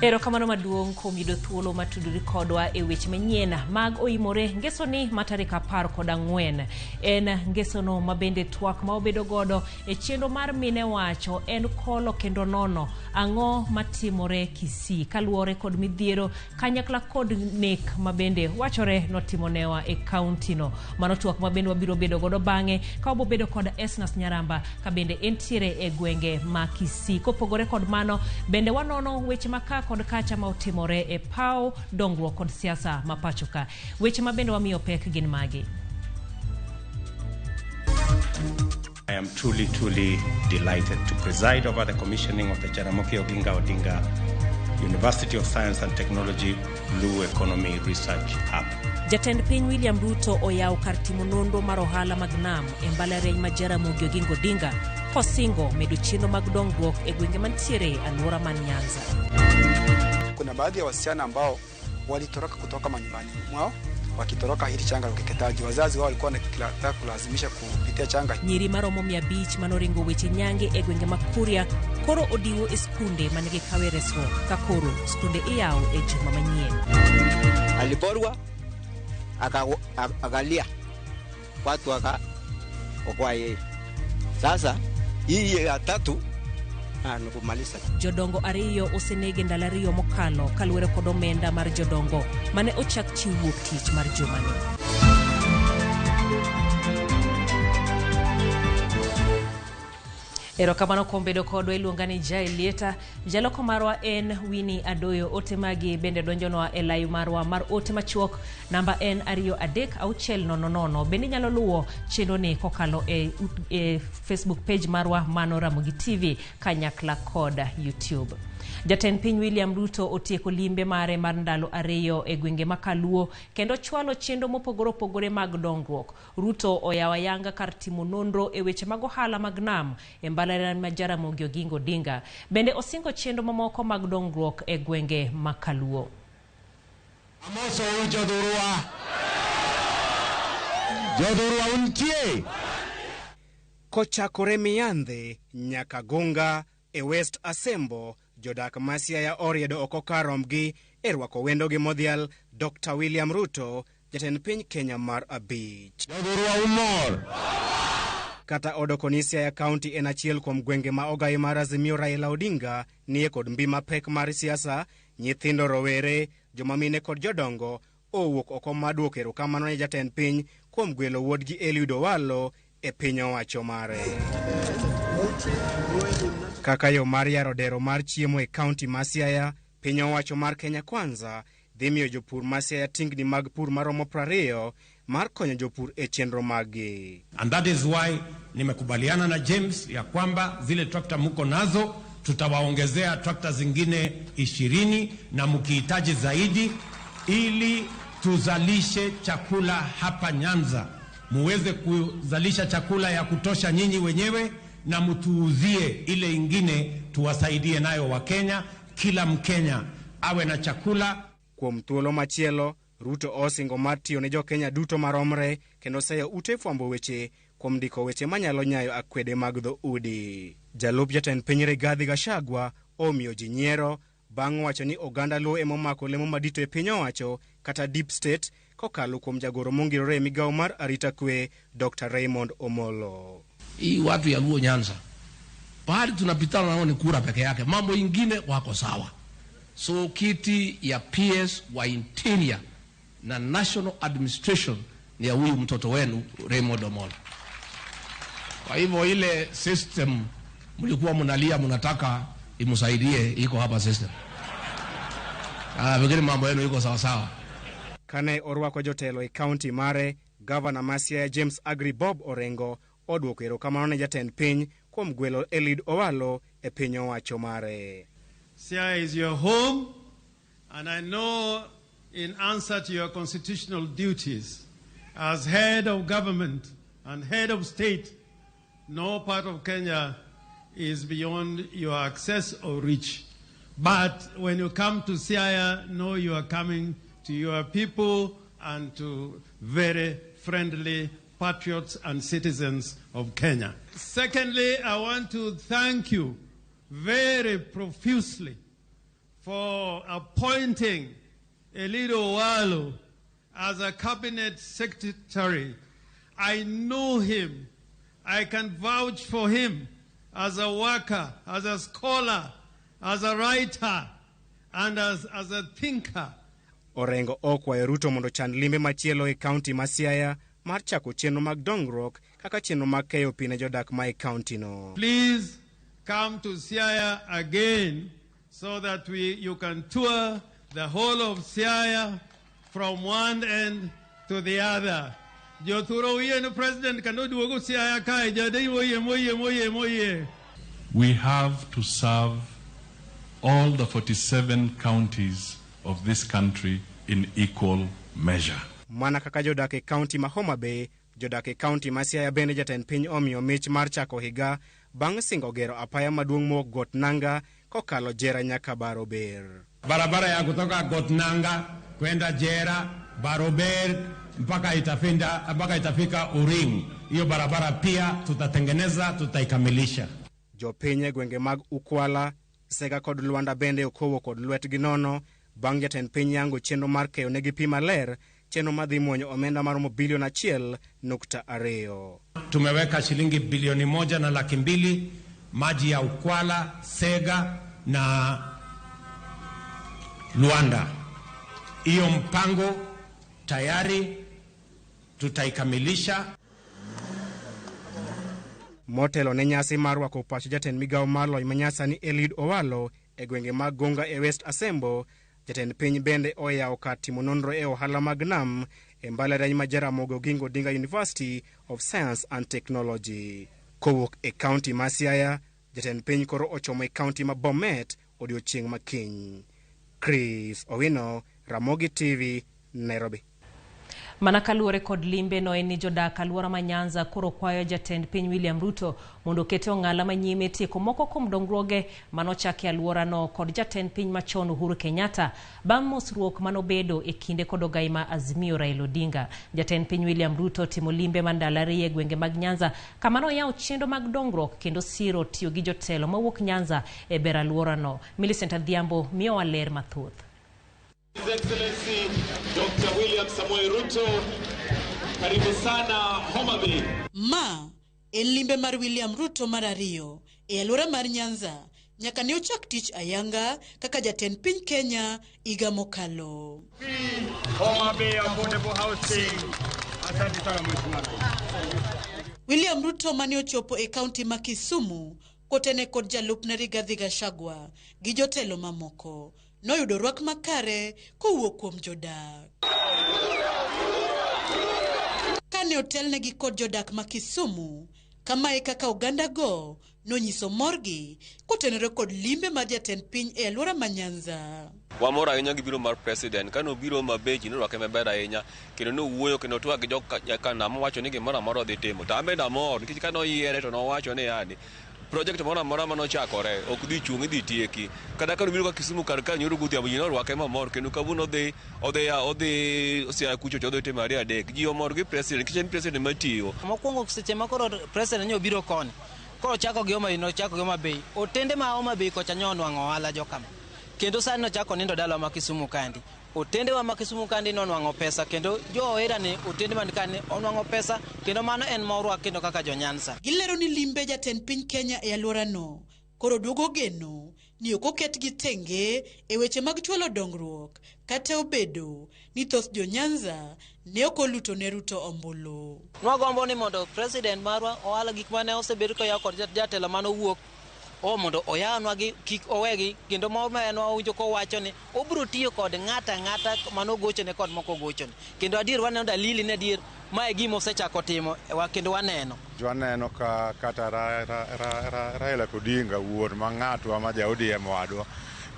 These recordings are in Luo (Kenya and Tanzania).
Erokamano maduong' kuom yudo thuolo matudore kodwa e weche manyien mag OIMORE ngesoni matarik 14 en ngesono mabende twak ma obedo godo e chenro mar mine wacho en kolo kendo nono ang'o matimore Kisii kaluwore kod midhiero kanyakla kod nek mabende wachore notimonewa e kaunti no. Mano twak mabende wabiro bedo godo bang'e ka obobedo kod Esnas Nyaramba kabende entiere e gwenge ma Kisii. Kopogore kod mano bende wanono weche maka kod kacha ma otimore e pau dongruok kod siasa mapachoka. Weche mabende wamiyo pek gin magi. I am truly delighted to preside over the commissioning of the Ramogi Oginga Odinga University of Science and Technology Blue Economy Research Hub. Jatend piny William Ruto oyaw kar timo nonro mar ohala mag nam e mbalariany ma Ramogi Oginga Odinga kosingo medo chenro mag dongruok e gwenge mantiere alwora man Nyanza. Kuna baadhi ya wasichana ambao walitoroka kutoka manyumbani mwao wakitoroka hili changa la ukeketaji. Wazazi wao walikuwa wanataka kulazimisha kupitia changa. Nyiri maromo 100 manoringo weche nyange e gwenge makuria koro odiwo e skunde manigi kawe reswo ka koro skunde iyaw e juma manyien. Aliporwa akalia watu okwaye. Sasa hii ya tatu nukumaliza. Jodongo ariyo osenege ndalo ariyo mokalo kaluwore kod omenda mar jodongo mane ochak chiwo tich mar jumani. Erokamano kuom bedo kodwa iluonga ni Jailieta. Jaloko marwa en Winnie Adoyo. Ote magi bende donjonwa e live marwa mar ote machuok namba en 236000. Bende nyalo luwo chenro ni kokalo e Facebook page marwa mano Ramogi TV kanyakla kod YouTube. Jatend piny William Ruto otieko limbe mare mar ndalo ariyo e gwenge makaluo kendo chwalo chenro mopogore mag dongruok. Ruto oyawa yanga kar timo nonro e weche mag ohala mag nam e mbalariany ma Ramogi Oginga Odinga. Bende osingo chenro mamoko mag dongruok e gwenge makaluo. Amoso Jodhurwa untie. Kochakore Miyandhe nyaka Gunga e West Asembo jodak masia ya oriedo oko karomgi erwako wendo gi modhial Dr. William Ruto jatend piny Kenya mar abich. Jodhurwa umor. Kata odokonisia ya kaunti en achiel kuom gwenge ma ogai mar Azimio Raila Odinga nie kod mbima pek mar siasa, nyithindo rowere, jomamine kod jodongo owuok oko maduok erokamano ne jatend piny kuom gwelo wuodgi Eliud Owalo e piny owacho mare. Kaka yo mar yaro dero mar chiemo e kaunti ma Siaya, piny owacho mar Kenya Kwanza dhi miyo jopur ma Siaya tingni mag pur maromo 20 mar konyo jopur e chenro magi. And that is why nimekubaliana na James ya kwamba zile trakta muko nazo tutawaongezea trakta zingine 20 na mkihitaji zaidi ili tuzalishe chakula hapa Nyanza. Muweze kuzalisha chakula ya kutosha nyinyi wenyewe na mtuuzie ile ingine tuwasaidie nayo wa Kenya. Kila Mkenya awe na chakula. Kwa mtuolo machielo, Ruto osingo matio ne jo Kenya duto maromre kendo sayo ute fwambo weche kuom ndiko weche manyalo nyayo akwede mag dho udi. Jalup jatend piny Rigathi Gachagua omiyo ji nyiero bang' wacho ni oganda luo emomako lemo madito e piny owacho kata deep state kokalo kuom jagoro mongirore migawo mar arita kwe Dr. Raymond Omolo. Hii watu ya Luo Nyanza pahali tunapitana nao ni kura peke yake, mambo ingine wako sawa. So kiti ya PS wa interior na national administration ni ya huyu mtoto wenu Raymond Omolo. Kwa hivyo ile system mlikuwa mnalia mnataka imsaidie iko hapa system. Vingine mambo yenu iko sawa sawa. Kane orwako jotelo e county mare, Governor Masia James Agri Bob Orengo odwoko erokamano ne jatend piny kuom gwelo Eliud Owalo e piny owacho mare. Siaya is your home, and I know in answer to your constitutional duties as head of government and head of state, no part of Kenya is beyond your access or reach. But when you come to Siaya, know you are coming to your people and to very friendly patriots and citizens of Kenya. Secondly, I want to thank you very profusely for appointing Elido Walo as a cabinet secretary. I know him. I can vouch for him as a worker, as a scholar, as a writer, and as a thinker. Orengo okwayo Ruto mondo chan limbe machielo e kaunti ma Siaya mar chako chenro mag dongruok kaka chenro mag keyo pi ne jodak ma e kaunti no. Please come to Siaya again so that you can tour the whole of Siaya from one end to the other. President cannot do Siaya kai moye. We have to serve all the 47 counties of this country in equal measure. Mana kaka jodak e kaunti ma Homa Bay, jodak e kaunti ma Siaya bende jatend piny omiyo mich mar chako higa bang' singo gero apaya maduong' mo Got Nanga kokalo Jera nyaka Barober. Barabara ya kutoka Got Nanga kwenda Jera, Barober mpaka itafika Uring. Hiyo barabara pia tutatengeneza, tutaikamilisha. Jopiny gwenge mag Ukwala, Sega kod Luanda bende okowo kod lwetgi nono bang' jatend piny yango chenro mar keyo negi pi maler, chenro madhi muonyo omenda maromo bilion 1.2. Tumeweka shilingi bilioni 1.2 maji ya Ukwala, Sega na Luanda. Hiyo mpango tayari tutaikamilisha. Motelo ne nyasi mar rwako pach jatend migawo mar lony manyasani Elido Walo e gwenge mag Gonga e West Asembo, jatend piny bende oyawo kar timo nonro e ohala mag nam e mbalariany ma Jaramogi Oginga Odinga University of Science and Technology. Kowuok e kaunti ma Siaya, jatend piny koro ochomo e kaunti ma Bomet odiochieng' makiny. Chris Owino, Ramogi TV, Nairobi. Mana kaluwore kod limbe no en ni jodak alwora ma Nyanza koro kwayo jatend piny William Ruto mondo kete ong'ala manyime tieko moko kuom dongruoge manochaki alwora no kod jatend piny machon Uhuru Kenyatta bang' mosruok manobedo e kinde kod ogai ma Azimio Raila Odinga. Jatend piny William Ruto timo limbe mandalari e gwenge mag Nyanza kama noyawo chenro mag dongruok kendo siro tiyo gi jotelo mawuok Nyanza e ber alwora no. Millicent Adhiambo miyowa ler mathoth. His Excellency Dr. William Samoei Ruto, karibu sana Homa Bay. Ma en limbe mar William Ruto mar ariyo e alwora mar Nyanza nyaka ne ochak tich ayanga kaka jatend piny Kenya higa mokalo. Homa Bay affordable housing. Asante sana mheshimiwa. William Ruto mane ochopo e kaunti ma Kisumu kotene kod jalupne Rigathi Gachagua gi jotelo mamoko noyudo rwak makare kowuok kuom jodak. Kane otelnegi kod jodak ma Kisumu, kama e kaka oganda go nonyiso morgi kotenore kod limbe mar jatend piny e alwora ma Nyanza. Wamor ahinya gi biro mar president kano biro mabeji no rwake maber ahinya kendo no wuoyo kendo twak gi jokana mowacho ni gimoro amora dhi timo. To ambe namor nikech kano yiere to nowacho ni yani project moro amora manochakore ok dhi chung' idhi tieki. Kada kano biro ka Kisumu kar ka nyoro guthiambo ji no rwake mamor kendo kawuono odhi Siaya kucho to odhi timo ariyo adek. Ji omor gi president nikech en president matiyo. Mokwongo seche ma koro president nyo biro koni koro chako gi Homa Bay nochako gi Homa Bay. Otende ma Homa Bay kocha nyon wang'o ohala jokama. Kendo sani nochako nindo dala ma Kisumu kandi. Otende wa ma Kisumu kandi nonwang'o pesa kendo jo ohera ni otende man kani onwang'o pesa kendo mano en morwa kendo kaka jo Nyanza. Gilero ni limbe jatend piny Kenya e alwora no koro duogo geno ni ok oketgi tenge e weche mag chwalo dongruok kata obedo ni thoth jo Nyanza ne ok oluto ne Ruto ombulu. Nwagombo ni mondo president marwa ohala gik mane osebedo koyaw kod jatelo mano wuok mondo oyawnwa gi kik owegi kendo enwa owinjo kowacho ni obiro tiyo kod ng'ata mano gochone kod moko gochone kendo adier waneno dalili ne adier mae gima osechako timo kendo waneno ka kata Raila Odinga wuon ma ng'atwa ma ja ODM wadwa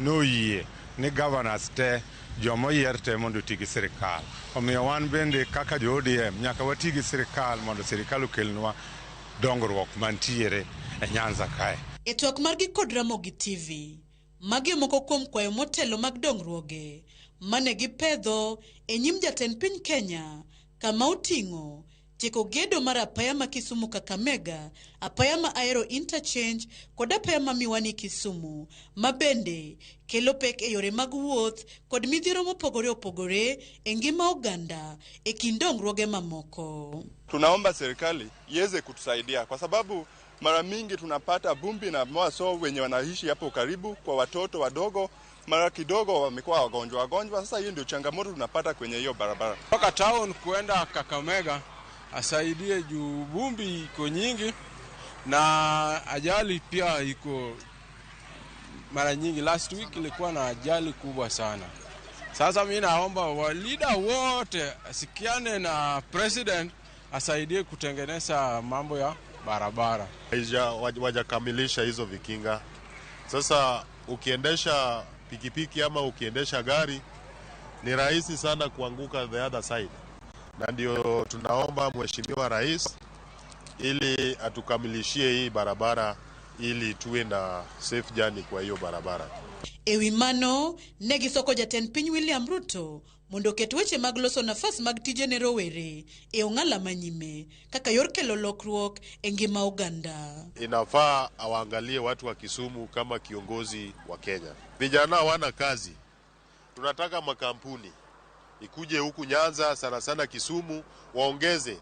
noyie ni governors te jomoyier te mondo oti gi sirikal. Omiyo wan bende kaka jo ODM nyaka wati gi sirikal mondo sirikal okelnwa dongruok mantiere e Nyanza kae. E twak margi kod Ramogi TV, magi moko kuom kwayo motelo mag dongruoge mane gipedho e nyim jatend piny Kenya kama oting'o tieko gedo mar apaya ma Kisumu Kakamega, apaya ma Aero Interchange kod apaya ma Miwani Kisumu, ma bende kelo pek e yore mag wuoth kod midhiero mopogore opogore e ngima oganda e kind dongruoge mamoko. Tunaomba serikali iweze kutusaidia kwa sababu mara mingi tunapata vumbi na maso wenye wanaishi hapo karibu kwa watoto wadogo, mara kidogo wamekuwa wagonjwa. Sasa hiyo ndio changamoto tunapata kwenye hiyo barabara. Kutoka town kuenda Kakamega asaidie juu vumbi iko nyingi na ajali pia iko mara nyingi. Last week ilikuwa na ajali kubwa sana. Sasa mimi naomba wa leader wote asikiane na president asaidie kutengeneza mambo ya barabara. Wajakamilisha hizo vikinga. Sasa ukiendesha pikipiki ama ukiendesha gari ni rahisi sana kuanguka the other side. Na ndio tunaomba Mheshimiwa Rais ili atukamilishie hii barabara ili tuwe na safe journey kwa hiyo barabara. Ewi mano, negisoko jatend piny William Ruto mondo ket weche mag loso nafas mag tije ne rowere e ong'ala manyime kaka yor kelo lokruok e ngima oganda. Inafaa awaangalie watu wa Kisumu kama kiongozi wa Kenya. Vijana hawana kazi. Tunataka makampuni ikuje huku Nyanza, sana Kisumu, waongeze,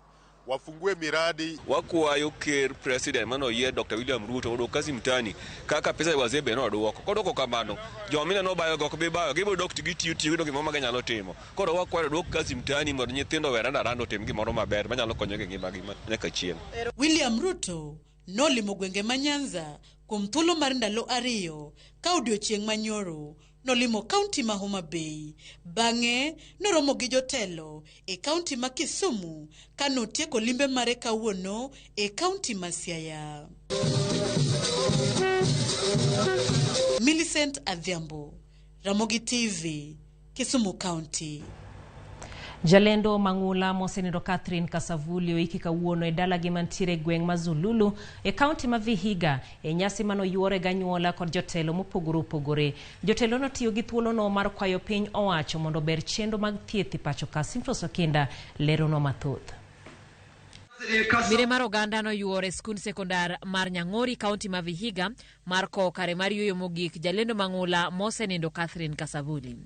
wafungue miradi. Wakuayo ker president mano ye Dr. William Ruto odo kazi mtani kaka pesa wazebe no odo wako kodoko kamano jomina no bayo gok be bayo gibo dokti gitiyo do gimoma ganyalo timo kodo wakwayo do kazi mtani mondo nyithindo weranda rando tim gimoro maber manyalo konyo gi ngima nyaka chieng. William Ruto nolimo gwenge ma Nyanza kuom thuolo mar ndalo ariyo ka odiochieng' manyoro nolimo kaunti ma Homa Bay, bang'e noromo gi jotelo e kaunti ma Kisumu ka notieko limbe mare kawuono e kaunti ma Siaya. Millicent Adhiambo, Ramogi TV, Kisumu County. Jalendo mang'ula mosenindo Catherine Kasavuli oiki kawuono e dalagi mantiere gweng' ma Zululu e kaunti ma Vihiga e nyasi mano yuore ganyuola kod jotelo mopogore opogore. Jotelo no tiyo gi thuolo no mar kwayo piny owacho mondo ber chendo mag thieth pacho ka. Simfros Okinda lero no mathoth. Mire mar oganda no yuore skund sekondar mar Nyang'ori kaunti ma Vihiga mar ko kare mar yuyo mogik jalendo mang'ula mosenindo Catherine Kasavuli.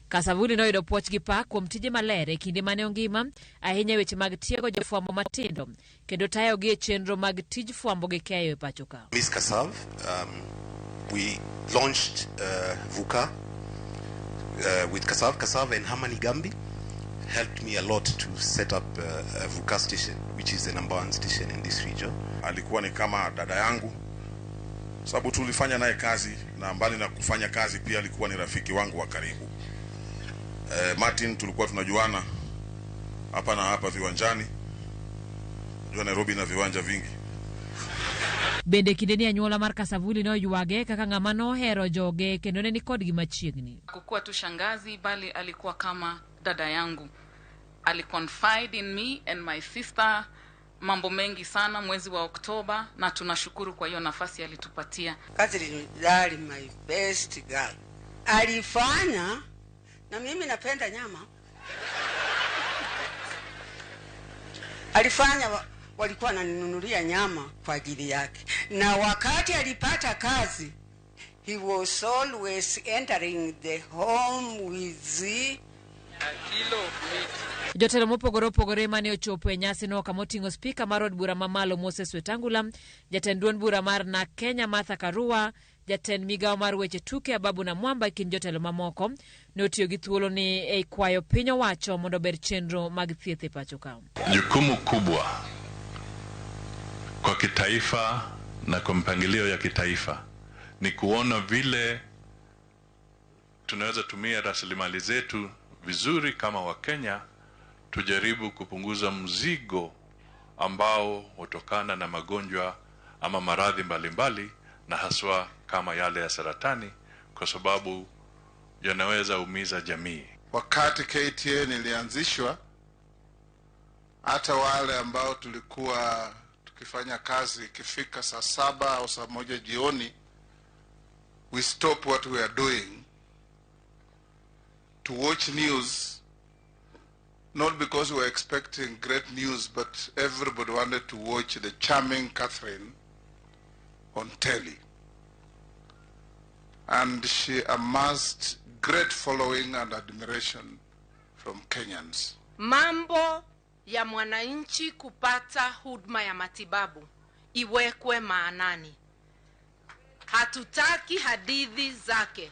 Kasavuli no yudo puoch gi pak kuom tije maler e kinde mane ongima ahinya weche mag tiego jofwambo matindo kendo tayo gi e chenro mag tij fwambo gi keyo e pacho ka. Miss Kasav, we launched VUCA with Kasav and Hamani Gambi helped me a lot to set up a VUCA station, which is the #1 station in this region. Alikuwa ni kama dada yangu sababu tulifanya naye kazi na mbali na kufanya kazi pia alikuwa ni rafiki wangu wa karibu. Martin tulikuwa tunajuana hapa na hapa viwanjani. Unajua Nairobi na viwanja vingi. Bende kideni anyuola mar Kasavuli no yuage kaka ng'ama no hero joge kendo ne ni kodgi machiegni. Hakukuwa tu shangazi bali alikuwa kama dada yangu. Aliconfide in me and my sister mambo mengi sana mwezi wa Oktoba na tunashukuru kwa hiyo nafasi alitupatia. Catherine dali my best girl. Alifanya na mimi napenda nyama. Alifanya walikuwa wananinunulia nyama kwa ajili yake. Na wakati alipata kazi, he was always entering the home with a kilo meat. Jotelo mopogore opogore mane ochopo e nyasi no kamoting'o spika mar od bura mamalo Moses Wetangula, jatend duond bura mar na Kenya Martha Karua, jatend migawo mar weche tuke Ababu na Mwamba kin jotelo mamoko ne otiyo gi thuolo ni e kwayo piny owacho mondo ber chenro mag thieth e pacho ka. Jukumu kubwa kwa kitaifa na kwa mpangilio ya kitaifa ni kuona vile tunaweza tumia rasilimali zetu vizuri kama Wakenya, tujaribu kupunguza mzigo ambao hutokana na magonjwa ama maradhi mbalimbali na haswa kama yale ya saratani kwa sababu yanaweza umiza jamii. Wakati KTN ilianzishwa, hata wale ambao tulikuwa tukifanya kazi ikifika saa 7 au saa 1 jioni, we stop what we are doing to watch news not because we were expecting great news, but everybody wanted to watch the charming Catherine on telly. And she amassed great following and admiration from Kenyans. Mambo ya mwananchi kupata huduma ya matibabu iwekwe maanani. Hatutaki hadithi zake.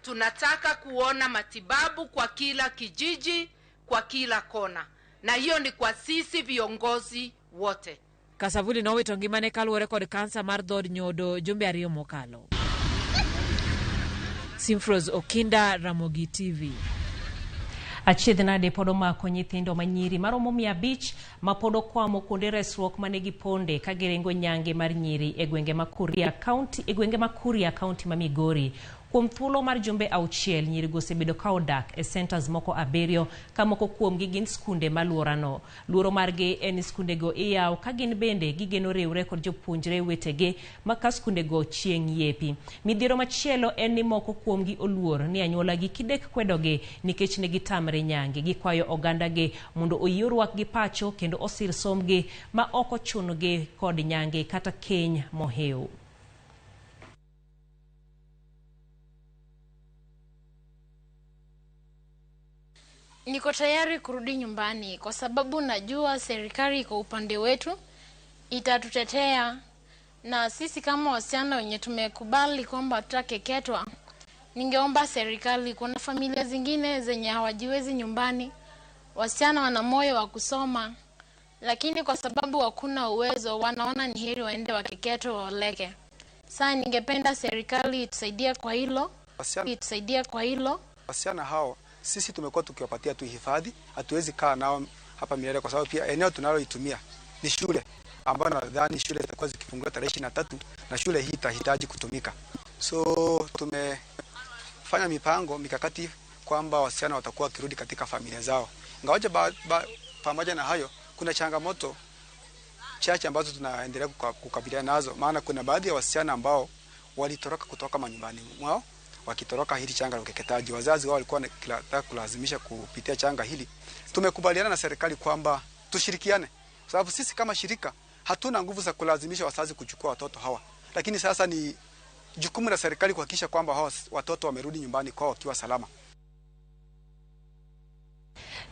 Tunataka kuona matibabu kwa kila kijiji, kwa kila kona. Na hiyo ni kwa sisi viongozi wote. Kasavuli nowito ngimane kaluwore kod kansa mar dhod nyodo jumbe ariyo mokalo. Simfros Okinda, Ramogi TV. Achiedhnade pod omako nyithindo manyiri maromo 500 ma pod okwamo kuonde resruok manegi ponde ka giringo nyange mar nyiri e gwenge ma Kuria County ma Migori. Kuom thuolo mar jumbe 6 nyirigo osebedo ka odak e centers moko 7 ka moko kuomgi gin skunde maluorano. Luoro margi en skundego iyaw ka gin bende gigeno riwre kod jopuonjre wetege ma ka skundego chieng' yepi. Midhiero machielo en ni moko kuomgi oluor ni anyuolagi kidek kwedogi nikech ne gitamre nyange. Gikwayo ogandagi mondo oyie orwakgi pacho kendo osir somgi ma ok ochunogi kod nyange kata keny mohew. Niko tayari kurudi nyumbani kwa sababu najua serikali iko upande wetu, itatutetea, na sisi kama wasichana wenye tumekubali kwamba tutakeketwa, ningeomba serikali, kuna familia zingine zenye hawajiwezi nyumbani, wasichana wana moyo wa kusoma, lakini kwa sababu hakuna uwezo wanaona ni heri waende wakeketwe waoleke. Sasa ningependa serikali itusaidie kwa hilo. Wasichana hao sisi tumekuwa tukiwapatia tu hifadhi, hatuwezi kaa nao hapa milele kwa sababu pia eneo tunaloitumia ni shule ambayo nadhani shule itakuwa zikifunguliwa tarehe 23 na shule hii itahitaji kutumika. So tumefanya mikakati kwamba wasichana watakuwa kirudi katika familia zao. Ingawaje pamoja na hayo kuna changamoto chache ambazo tunaendelea kukabiliana nazo, maana kuna baadhi ya wasichana ambao walitoroka kutoka manyumbani mwao wakitoroka hili changa la ukeketaji. Wazazi wao walikuwa wanataka kulazimisha kupitia changa hili. Tumekubaliana na serikali kwamba tushirikiane, sababu sisi kama shirika hatuna nguvu za kulazimisha wazazi kuchukua watoto hawa, lakini sasa ni jukumu la serikali kuhakikisha kwamba hawa watoto wamerudi nyumbani kwao wakiwa salama.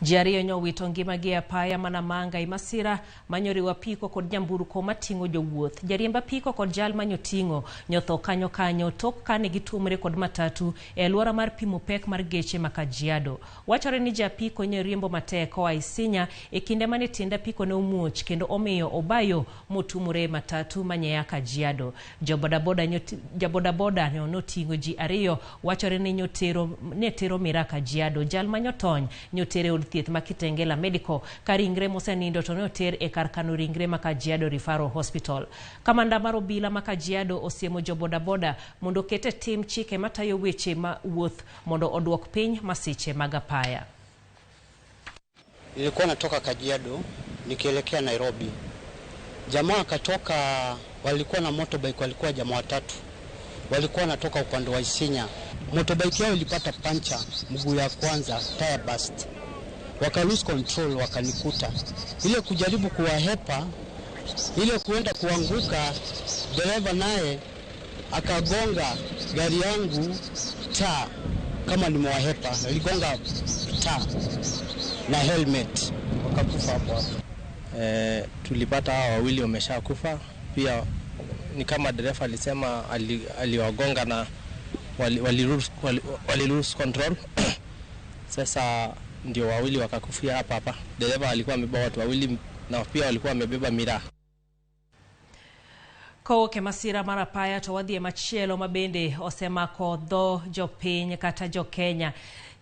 Jariyo nyowito ngimagi apaya mana manga imasira manyoriwa piko kod nyamburko matingo jowuoth. Jariemba piko kod jal manyotingo nyotho kanyo tok kane gitumre kod matatu e alwora mar pimo pek mar geche ma Kajiado. Wachore ni japiko nyoriembo matek oa Isinya e kinde mane tienda piko ne omuoch kendo omiyo obayo motumore matatu manyaya Kajiado. Jabodaboda notingo ji ariyo, wachore ni netero mira Kajiado. Jal manyotony nyotere thieth makitengela medical karingre mosenindo to ne oter e kar kano ringre ma Kajiado Referral Hospital. Kamanda mar obila ma Kajiado osiemo jobodaboda mondo kete tim chike matayo weche ma wuoth mondo odwok piny masiche mag apaya. Nilikuwa natoka Kajiado nikielekea Nairobi. Jamaa akatoka, walikuwa na motorbike, walikuwa jamaa watatu. Walikuwa natoka upande wa Isinya. Motorbike yao ilipata pancha mguu ya kwanza, tire burst. Waka lose control, wakanikuta. Ile kujaribu kuwahepa, ile kuenda kuanguka, dereva naye akagonga gari yangu taa kama nimewahepa. Niligonga taa na helmet, wakakufa hapo. Tulipata hao wawili wameshakufa. Pia ni kama dereva alisema aliwagonga na wali lose control. Sasa ndio wawili wakakufia hapa. Dereva alikuwa amebeba watu wawili na pia walikuwa wamebeba miraa. Koke masira marapaya to wadhi machielo mabende osemako dho jopiny kata jo Kenya.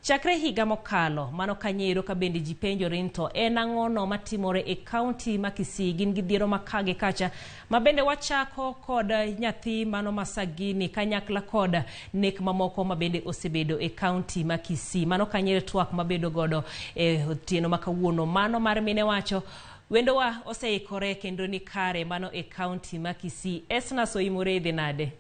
Chakre higa mokalo mano kanyero ka bende jipenjo rinto en ang'ono matimore e county ma Kisii gin gidhiero makage kacha mabende wachako kod nyathi mano Masagini kanyakla kod nek mamoko mabende osebedo e county ma Kisii. Mano kanyero twak mabedo godo e otieno makawuono mano mar mine wacho wendowa oseikore kendo ni kare mano e county ma Kisii. Esna OIMORE dhi nade?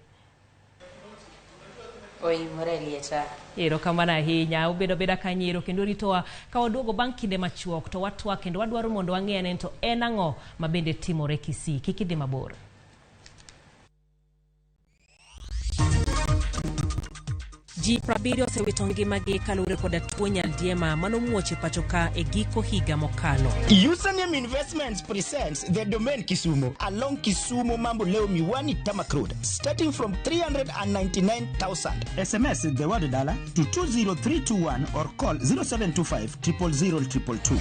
OIMORE lieta. Erokamano ahinya, ubedo beda kanyiro kendo ritowa ka waduogo bang' kinde machuok to watwa kendo wadwaro mondo wang'e to en ang'o mabende timore Kisii. Kik idhi mabor. Ji 70 osewito ngimagi kaluwore koda tuo nyaldiema manomuoche pacho ka e giko higa mokalo. Username Investments presents the domain Kisumu along Kisumu Mambo Leo Miwani Tamak Road starting from 399,000. SMS the word dollar to 20321 or call 0725 000 222.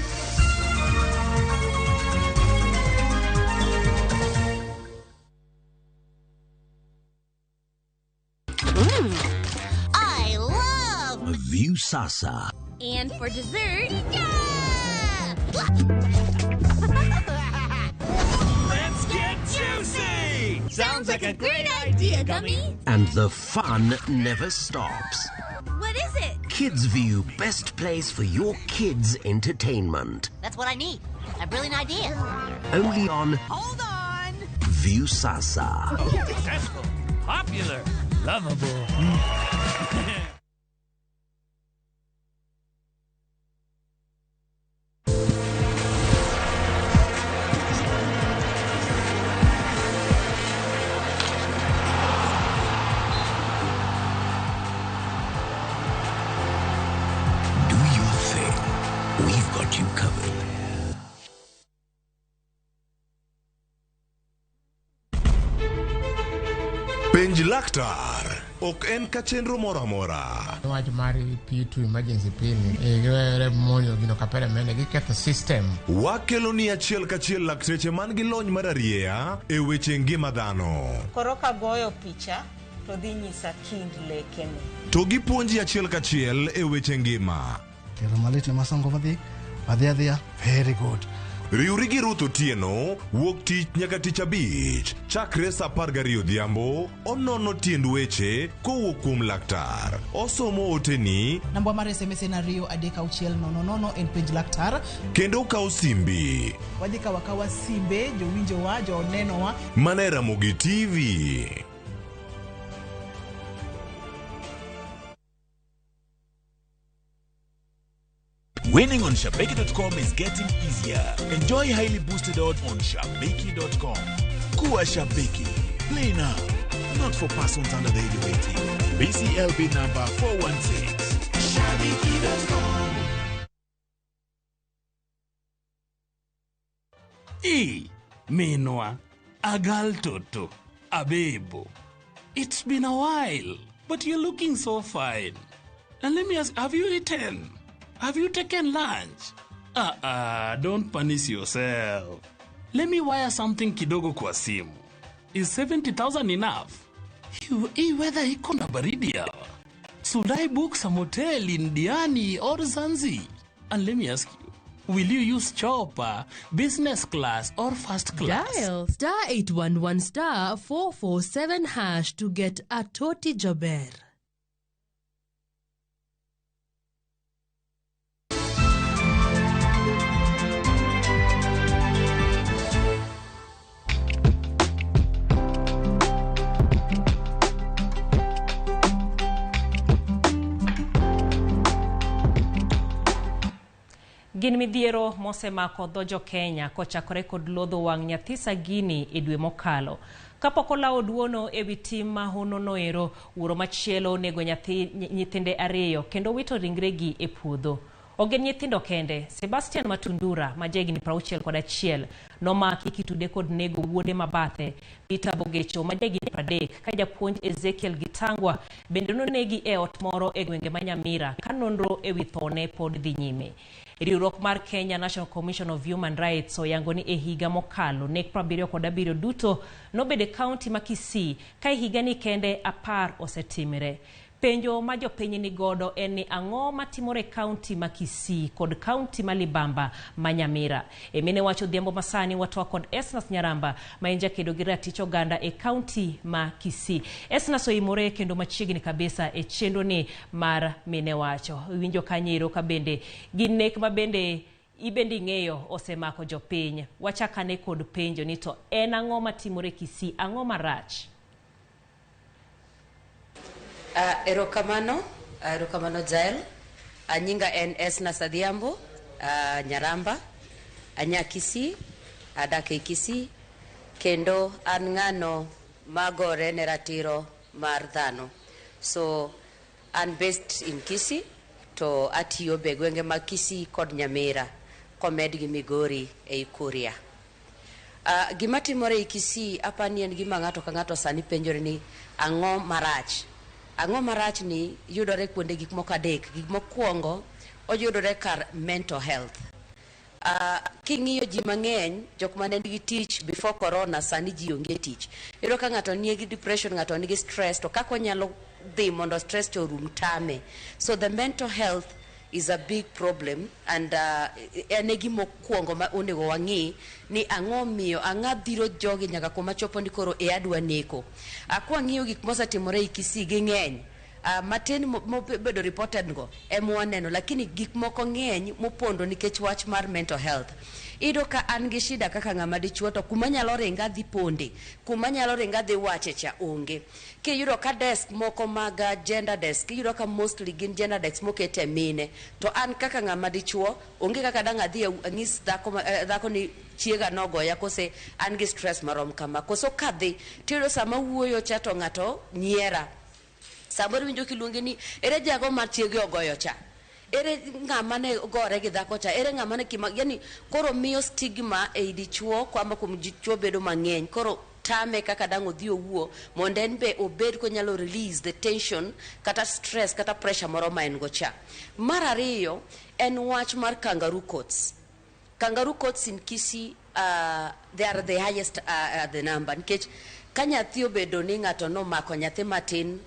I love View Sasa. And for dessert, yeah! Let's get juicy! Sounds like a great idea, Gummy. And the fun never stops. What is it? Kids View, best place for your kids' entertainment. That's what I need. A brilliant idea. Only on Hold on. View Sasa. Successful, popular, lovable. We've got you covered. Penj laktar ok en ka chenro moro amora. Wach mar P2 emergency pin e monyo gino kapere mene giketho system. Wakelo ni achiel kachiel lakteche man gi lony mar arieya e weche ngima dhano. Koro ka goyo picha to dhi nyisa kind lekene. To gipuonji achiel kachiel e weche ngima. Kero malit ne masongo adhia, very good. Riuri gi Ruth Otieno, wuok tich nyaka tich abich, chakre sa 12 odhiambo, onono tiend weche kowuok kuom laktar. Osomo oteni. Namba mar SMS en 23600 en penj laktar. Kendo kawo simbi. Wadhi kawa simbe, jowinjowa, jonenowa. Mana e Ramogi TV. Winning on Shabeki.com is getting easier. Enjoy highly boosted odds on Shabeki.com. Kuwa Shabeki. Play now. Not for persons under the age of 18. BCLB number 416. Shabeki.com. Minwa, Agal Toto, Abebo. It's been a while, but you're looking so fine. And let me ask, have you eaten? Have you taken lunch? Don't punish yourself. Let me wire something kidogo kwa simu. Is 70,000 enough? Hii weather iko na baridi hawa. Should I book some hotel in Diani or Zanzi? And let me ask you, will you use chopper, business class or first class? Dial *811 447 hash to get a Toti Jaber. Gin midhiero mosemako dhojo Kenya kochakore kod lodho wang' nyathi Sagini e dwe mokalo. Kapok olawo duono e wi tim mahonono ero, wuoro machielo nego nyithinde 2 kendo wito ringregi e puodho. Ogen nyithindo kende, Sebastian Matundura ma jahigni 61 nomaki kitude kod nego wuode mabathe. Peter Bogecho ma jahigni 30 ka japuonj Ezekiel Gitangwa bende nonegi e ot moro e gwenge ma Nyamira ka nonro e wi thone pod dhi nyime. Riwruok mar Kenya National Commission of Human Rights oyango ni e higa mokalo nek 77 duto nobede kaunti ma Kisii ka higa ni kende 10 osetimire. Penjo ma jopiny ni godo en ni ang'o matimore kaunti ma Kisii kod kaunti ma Libamba ma Nyamira. Emene wacho dhiambo masani watwa kod Esnas Nyaramba ma en jakedo gi ratich oganda e kaunti ma Kisii. Esnas OIMORE kendo machiegni kabisa e chenro ni mar mine wacho. Winjo kanyero ka bende gin nek ma bende ibendi ng'eyo osemako jopiny. Wachakane kod penjo ni to en ang'o matimore Kisii, ang'o marach? Erokamano Jael. Anyinga en Esna Sadhiambo, Nyaramba, anya Kisii, adake Kisii, kendo an ng'ano magore ne ratiro mar dhano. So I'm based in Kisii, to atiyo be gwenge mag Kisii kod Nyamira, komed gi Migori ei Kuria. Gima timore e Kisii apani en gima ng'ato ka ng'ato sani penjore ni ang'o marach. Ang'o marach ni yudore kuonde gik moko adek. Gik mokwongo oyudore kar mental health. King'iyo ji mang'eny, jok mane nigi tich before corona sani ji onge tich. Iyudo ka ng'ato nigi depression, ng'ato nigi stress, to kako nyalo dhi mondo stress to rum tame. So the mental health is a big problem, and ene gima okwongo ma onego wang'i ni ang'o miyo ang'a dhiro jogi nyaka kuma chopo ni koro adwa neko. Kwa ng'iyo gik mosetimore e Kisii gi ng'eny, matin mobedo reported go waneno, lakini gik moko ng'eny mopondo nikech wach mar mental health. Ido ka an gi shida kaka ng'ama dichuo, to kuma nyalo ringa dhi ponde, kuma nyalo ringa dhi wache cha onge. Kiyudo ka desk moko mag gender desk, iyudo ka mostly gin gender desk mokete mine, to an kaka ng'ama dichuo onge kaka dang' adhi anyis dhako ni chiega nogoya kose an gi stress marom kama. Koso kadhi tiyudo sama wuoyo cha to ng'ato nyiera. Samoro winjo kiluonge ni ere jago ma chiege ogoyo cha, ere ng'ama ne gore gi dhako cha, ere ng'ama ne yani koro miyo stigma e dichuo kwamba kuom dichuo bedo mang'eny. Koro tame kaka dang' odhi owuo mondo en be obed ko nyalo release the tension kata stress kata pressure moro ma en go cha. Mar ariyo en wach mar kangaroo courts. Kangaroo courts in Kisii, they are the highest the number. Nikech ka nyathi obedo ni ng'ato nomako nyathi matin,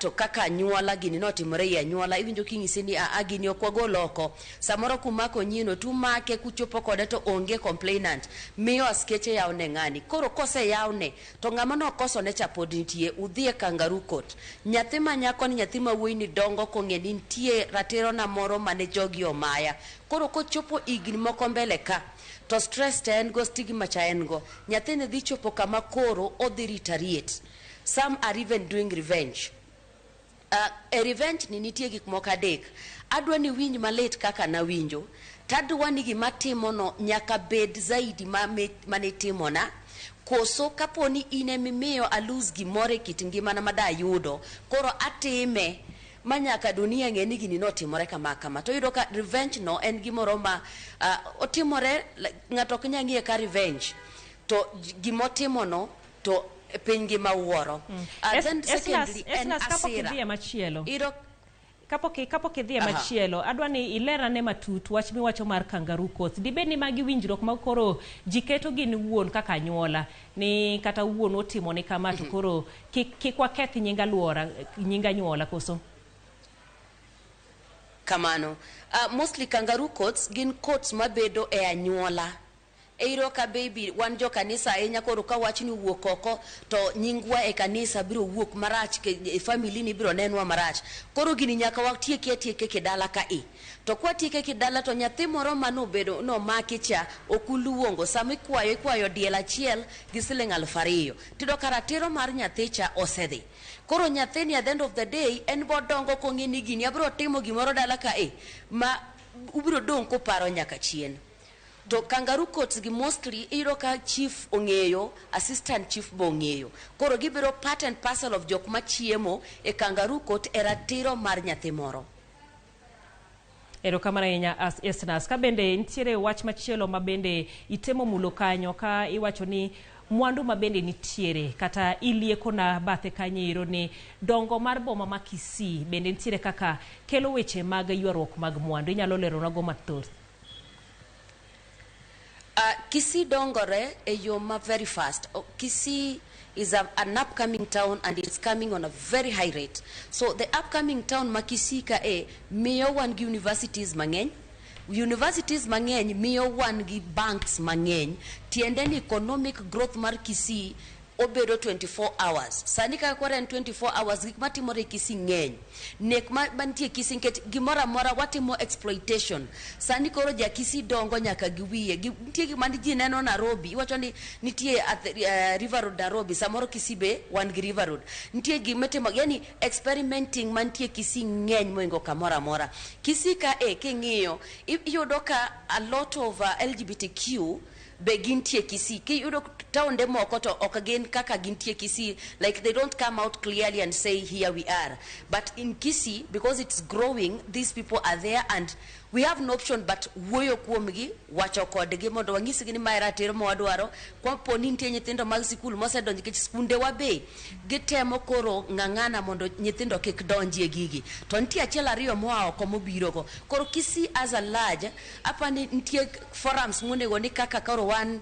to kaka nyuola gini notimore ya nyuola, iwinjo king'isi ni gini okwago loko. Samoro kumako nyino tumake kuchopo kode to onge complainant, miyo askeche yaone ng'ani. Koro kose yaone to ng'ama nokoso ne cha pod nitie, udhie kangaroo court. Nyathi ma nyako ni nyathi ma wuoyi ni dongo kong'e ni nitie ratiro na moro mane jogi omaya. Koro kochopo igni moko mbele ka, to stress ta en go, stigma cha en go, nyathi ne dhi chopo kama koro odhi retaliate. Some are even doing revenge. A revenge ni nitie gik moko adek. Adwa ni winj malit kaka na winjo, tadwa ni gima timono nyaka bed zaidi mane timona. Koso kaponi ine mimiyo aluz gimore kit ngimana madayudo, koro atime manyaka dunia ng'e ni gini notimore kama kama. To yudo ka revenge no en gimoro ma otimore, ng'ato ok nyal ng'iye ka revenge, to gimotimono to piny ngima wuoro. Then secondly en asira. Kapo kidhie machielo, adwa ni ilera ne matut wach miwacho mar kangaroo courts. Dibed ni magi winjruok ma koro jiketo gin wuon kaka nyuola, ni kata wuon otimo ni kama to koro kik waketh nyinga nyuola koso? Kamano. Mostly kangaroo courts gin courts mabedo e anyuola. Eiro ka baby wan jo kanisa enya koro ka wach ni wuok oko to nyingwa e kanisa biro wuok marach, ke family ni biro nenwa marach. Koro gini nyaka watieke kidala ka to kwa tieke kidala to nyathi moro mano bedo no makicha okuluongo sama ikwayo diel achiel gi siling 2,000. Tido karatiro mar nyathi cha osedhi. Koro nyathi ni at the end of the day en bodongo kong'e ni gini abiro timo gimoro dala ka ma ubiro dong koparo nyaka chien. To kangaroo courts gi mostly iro ka chief ong'eyo, assistant chief bo ong'eyo. Koro gibiro part and parcel of jok machiemo e kangaroo court e ratiro mar nyathi moro. Erokamano ahinya Esnas. Ka bende nitiere wach machielo ma bende itemo mulo kanyo, ka iwacho ni mwandu ma bende nitiere kata ilieko na bathe kanyero ni dongo mar boma ma Kisii bende nitiere kaka kelo weche mag ywaruok mag mwandu. Inyalo lero nago mathoth? Kisii dongore e yo ma very fast. Kisii is an upcoming town and it's coming on a very high rate. So the upcoming town ma Kisii ka miyo wan gi universities mang'eny. Universities mang'eny miyo wan gi banks mang'eny. Tiende ni economic growth mar Kisii obedo 24 hours. Sani ka kwara en 24 hours gik matimore Kisii ng'eny. Nek mantie Kisii nikech gimoro amora watimo exploitation. Sani koro ja Kisii dongo nyaka giwiye. Nitie gik mani ji neno Nairobi. Iwacho ni nitie River Road Nairobi. Samoro Kisii be wan gi River Road. Nitie gik matimo yani experimenting mantie Kisii ng'eny moingo kamoro amora. Kisii ka king'iyo iyudo ka a lot of LGBTQ be gintie Kisii. Ki yudo taonde moko to ok gin kaka gintie Kisii, like they don't come out clearly and say here we are. But in Kisii, because it's growing, these people are there and we have no option but wuoyo kuomgi, wacho kodgi mondo wanyisgi ni mae ratiro mwadwaro. Kwa poni nitie nyithindo mag sikul mosedonjo nikech skunde wa be gitemo koro ng'ang'ana mondo nyithindo kik donjie gigi. To nitie achiel ariyo moa oko mobirogo. Koro Kisii as a large, apani nitie forums monego ni kaka koro wan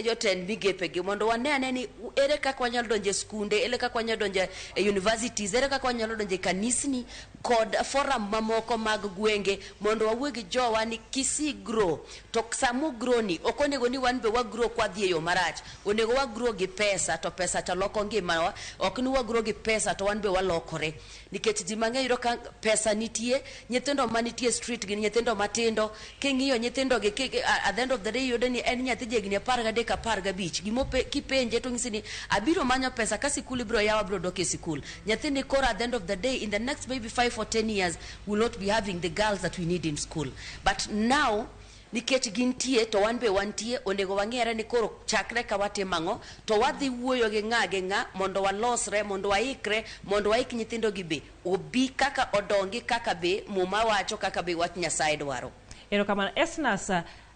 jotend migepegi mondo wanene ni ere kaka wanyalo donje skunde, ere kaka wanyalo donje universities, ere kaka wanyalo donje kanisni kod forum mamoko mag gwenge mondo wawuo gi jowa ni Kisii grow. To samo grow ni ok onego ni wan be wa grow kwa dhi e yo marach. Onego wa grow gi pesa, to pesa to loko ngimawa. Ok ni wa grow gi pesa to wan be walokore. Nikech ji mang'eny yudo ka pesa nitie, nyithindo manitie street gin nyithindo matindo. King'iyo nyithindo gi at the end of the day yudo ni en nyathi jegni 13-15. Gimo kipenje to ng'isi ni abiro manyo pesa ka sikul biro yawa biro dok e sikul. Nyathini koro at the end of the day in the next maybe 5 or 10 years will not be having the girls that we need in school. But now nikech gintie to wan be wantie, onego wang'ere ni koro chakre ka watimang'o to wadhi wuoyo gi ng'a mondo walosre, mondo waikre, mondo waik nyithindo gi be obi kaka odongi, kaka be muma wacho, kaka be wach Nyasaye dwaro. Erokamano Esnas,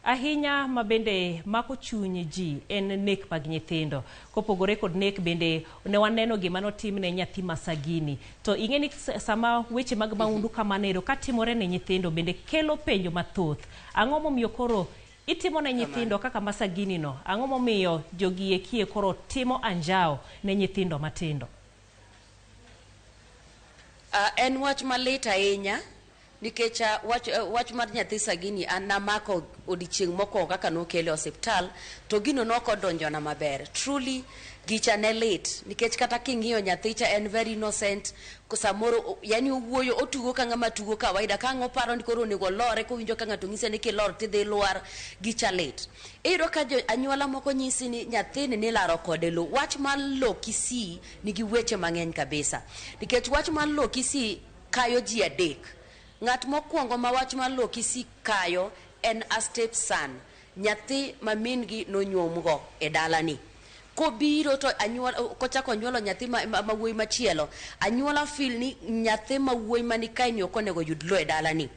ahinya mabende mako chuny ji en nek mag nyithindo. Kopogore kod nek bende ne waneno gima notimne nyathi Masagini. To ing'eni sama weche mag maundu kamanero katimore ne nyithindo bende kelo penjo mathoth. Ang'o momiyo koro itimo ne nyithindo kaka Masagini no? Ang'o momiyo jogi ekie koro timo anjao ne nyithindo matindo? En wach malit ahinya. Nikech wach mar nyathi Sagini an namako odichieng' moko kaka nokele hospital to gino nokodonjo na maber. Truly gicha ne lit nikech kata king'iyo nyathicha en very innocent, samoro yani owuoyo otugo ka ng'ama tugo kawaida, ka ng'o paro ni koro onego lore kowinjo ka ng'ato ng'ise ni kilor tidhi lwar, gicha lit. Iyudo ka anyuola moko nyisi ni nyathini ni laro kode lo. Wach mar lo Kisii nigi weche mang'eny kabisa nikech wach mar lo Kisii kayo ji adek. Ng'at mokwongo ma wach mar lo Kisii kayo en a step son, nyathi ma min gi nonyuomgo e dalani. Kobiro to anyuola kochako anyuola nyathi mawuoyi machielo, anyuola feel ni nyathi mawuoyi mani kae ni ok onego yud lo e dalani.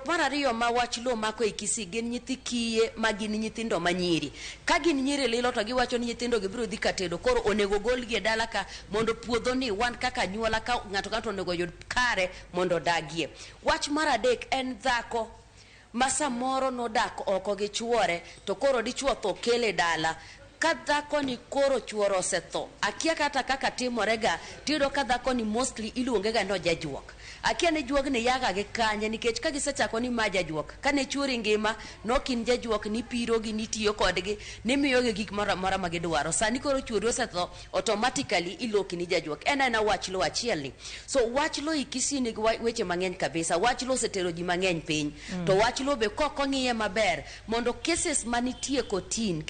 Mar ariyo ma wach lo mako e Kisii gin nyithi kiye ma gin nyithindo manyiri. Ka gin nyiri lilo to giwacho ni nyithindo gi biro dhi katedo, koro onego golgi e dala ka mondo puodho ni wan kaka anyuola ka ng'ato onego yud kare mondo dagie. Wach mar adek en dhako ma samoro nodak oko gi chuore to koro dichuo tho kele dala. Ka dhako ni koro chuoro osetho, akia kata kaka timorega, tiyudo ka dhako ni mostly iluongega no jajuok. Akia ne juog ni yaga gi kanye nikech ka gisechako ni ma jajuok, kane chuori ngima nokin jajuok ni piro gi nitiyo kodgi ni miyogi gik moro ma gidwaro. Sani koro chuori osetho, automatically iloki ni jajuok. En wach lo achiel ni. So wach lo i Kisii nigi weche mang'eny kabisa. Wach lo osetero ji mang'eny piny. To wach lo be kokong'iye maber mondo cases manitie kotin,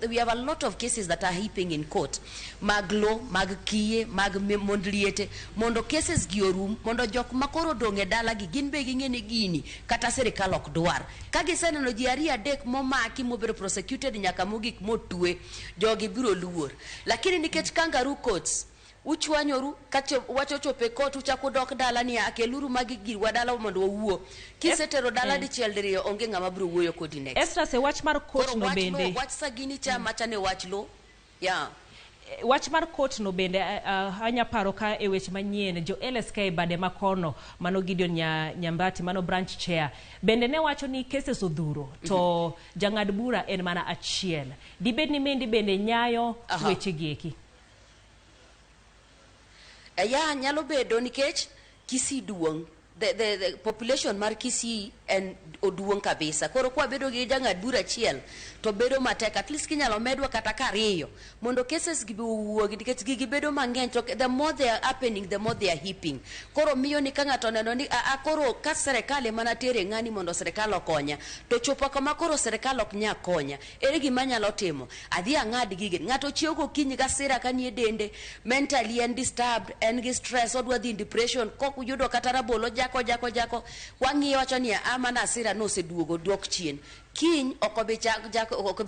we have a lot of cases that are heaping in court. Mag lo, mag kiye, mag mondliete, mondo cases gi orum, mondo jok makoro donge dala gi gin be ging'eni gini kata serikal ok dwar. Ka giseneno ji ariyo adek momaki mobiro prosecuted nyaka mogik motwe, jogi biro luor. Lakini nikech kangaroo courts uchwanyoru kacho wacho chope kot uchako dok dala ni akeluru magi girwa dala mondo wawuo. Kisetero dala dichiel diriyo onge ng'ama biro wuoyo kodi next. Estra se wach mar court no bende. Wach Sagini cha machane wach lo. Yeah. Wach mar court no bende anya paro ka e weche manyien jo LSK bade makono mano Gideon Nyambati mano branch chair bende ne wacho ni cases odhuro to jang'ad bura en mana achiel. Dibed ni mendi bende nyayo weche gieki. Ya nyalo bedo nikech Kisii duong'. The population mar Kisii en oduong kabisa. Koro kwa bedo gi jang'ad bura achiel to bedo matek, at least kinyalo medwa kata kariyo mondo cases gi wuogi nikech gigi bedo mang'eny to the more they are happening the more they are heaping. Koro miyo ni ka ng'ato neno ni koro ka serikal ema tere ng'ani mondo serikal okonya to chopo kama koro serikal ok nya konya, ere gima nyalo timo? Adhi ang'ad gige. Ng'ato chiewo gokinyi gasira kanie dende, mentally and disturbed, en gi stress, odwa dhi depression, kok yudo kata rabolo jako wang'iyo wacho ni amana asira no oseduogo dok chien. Kiny okobi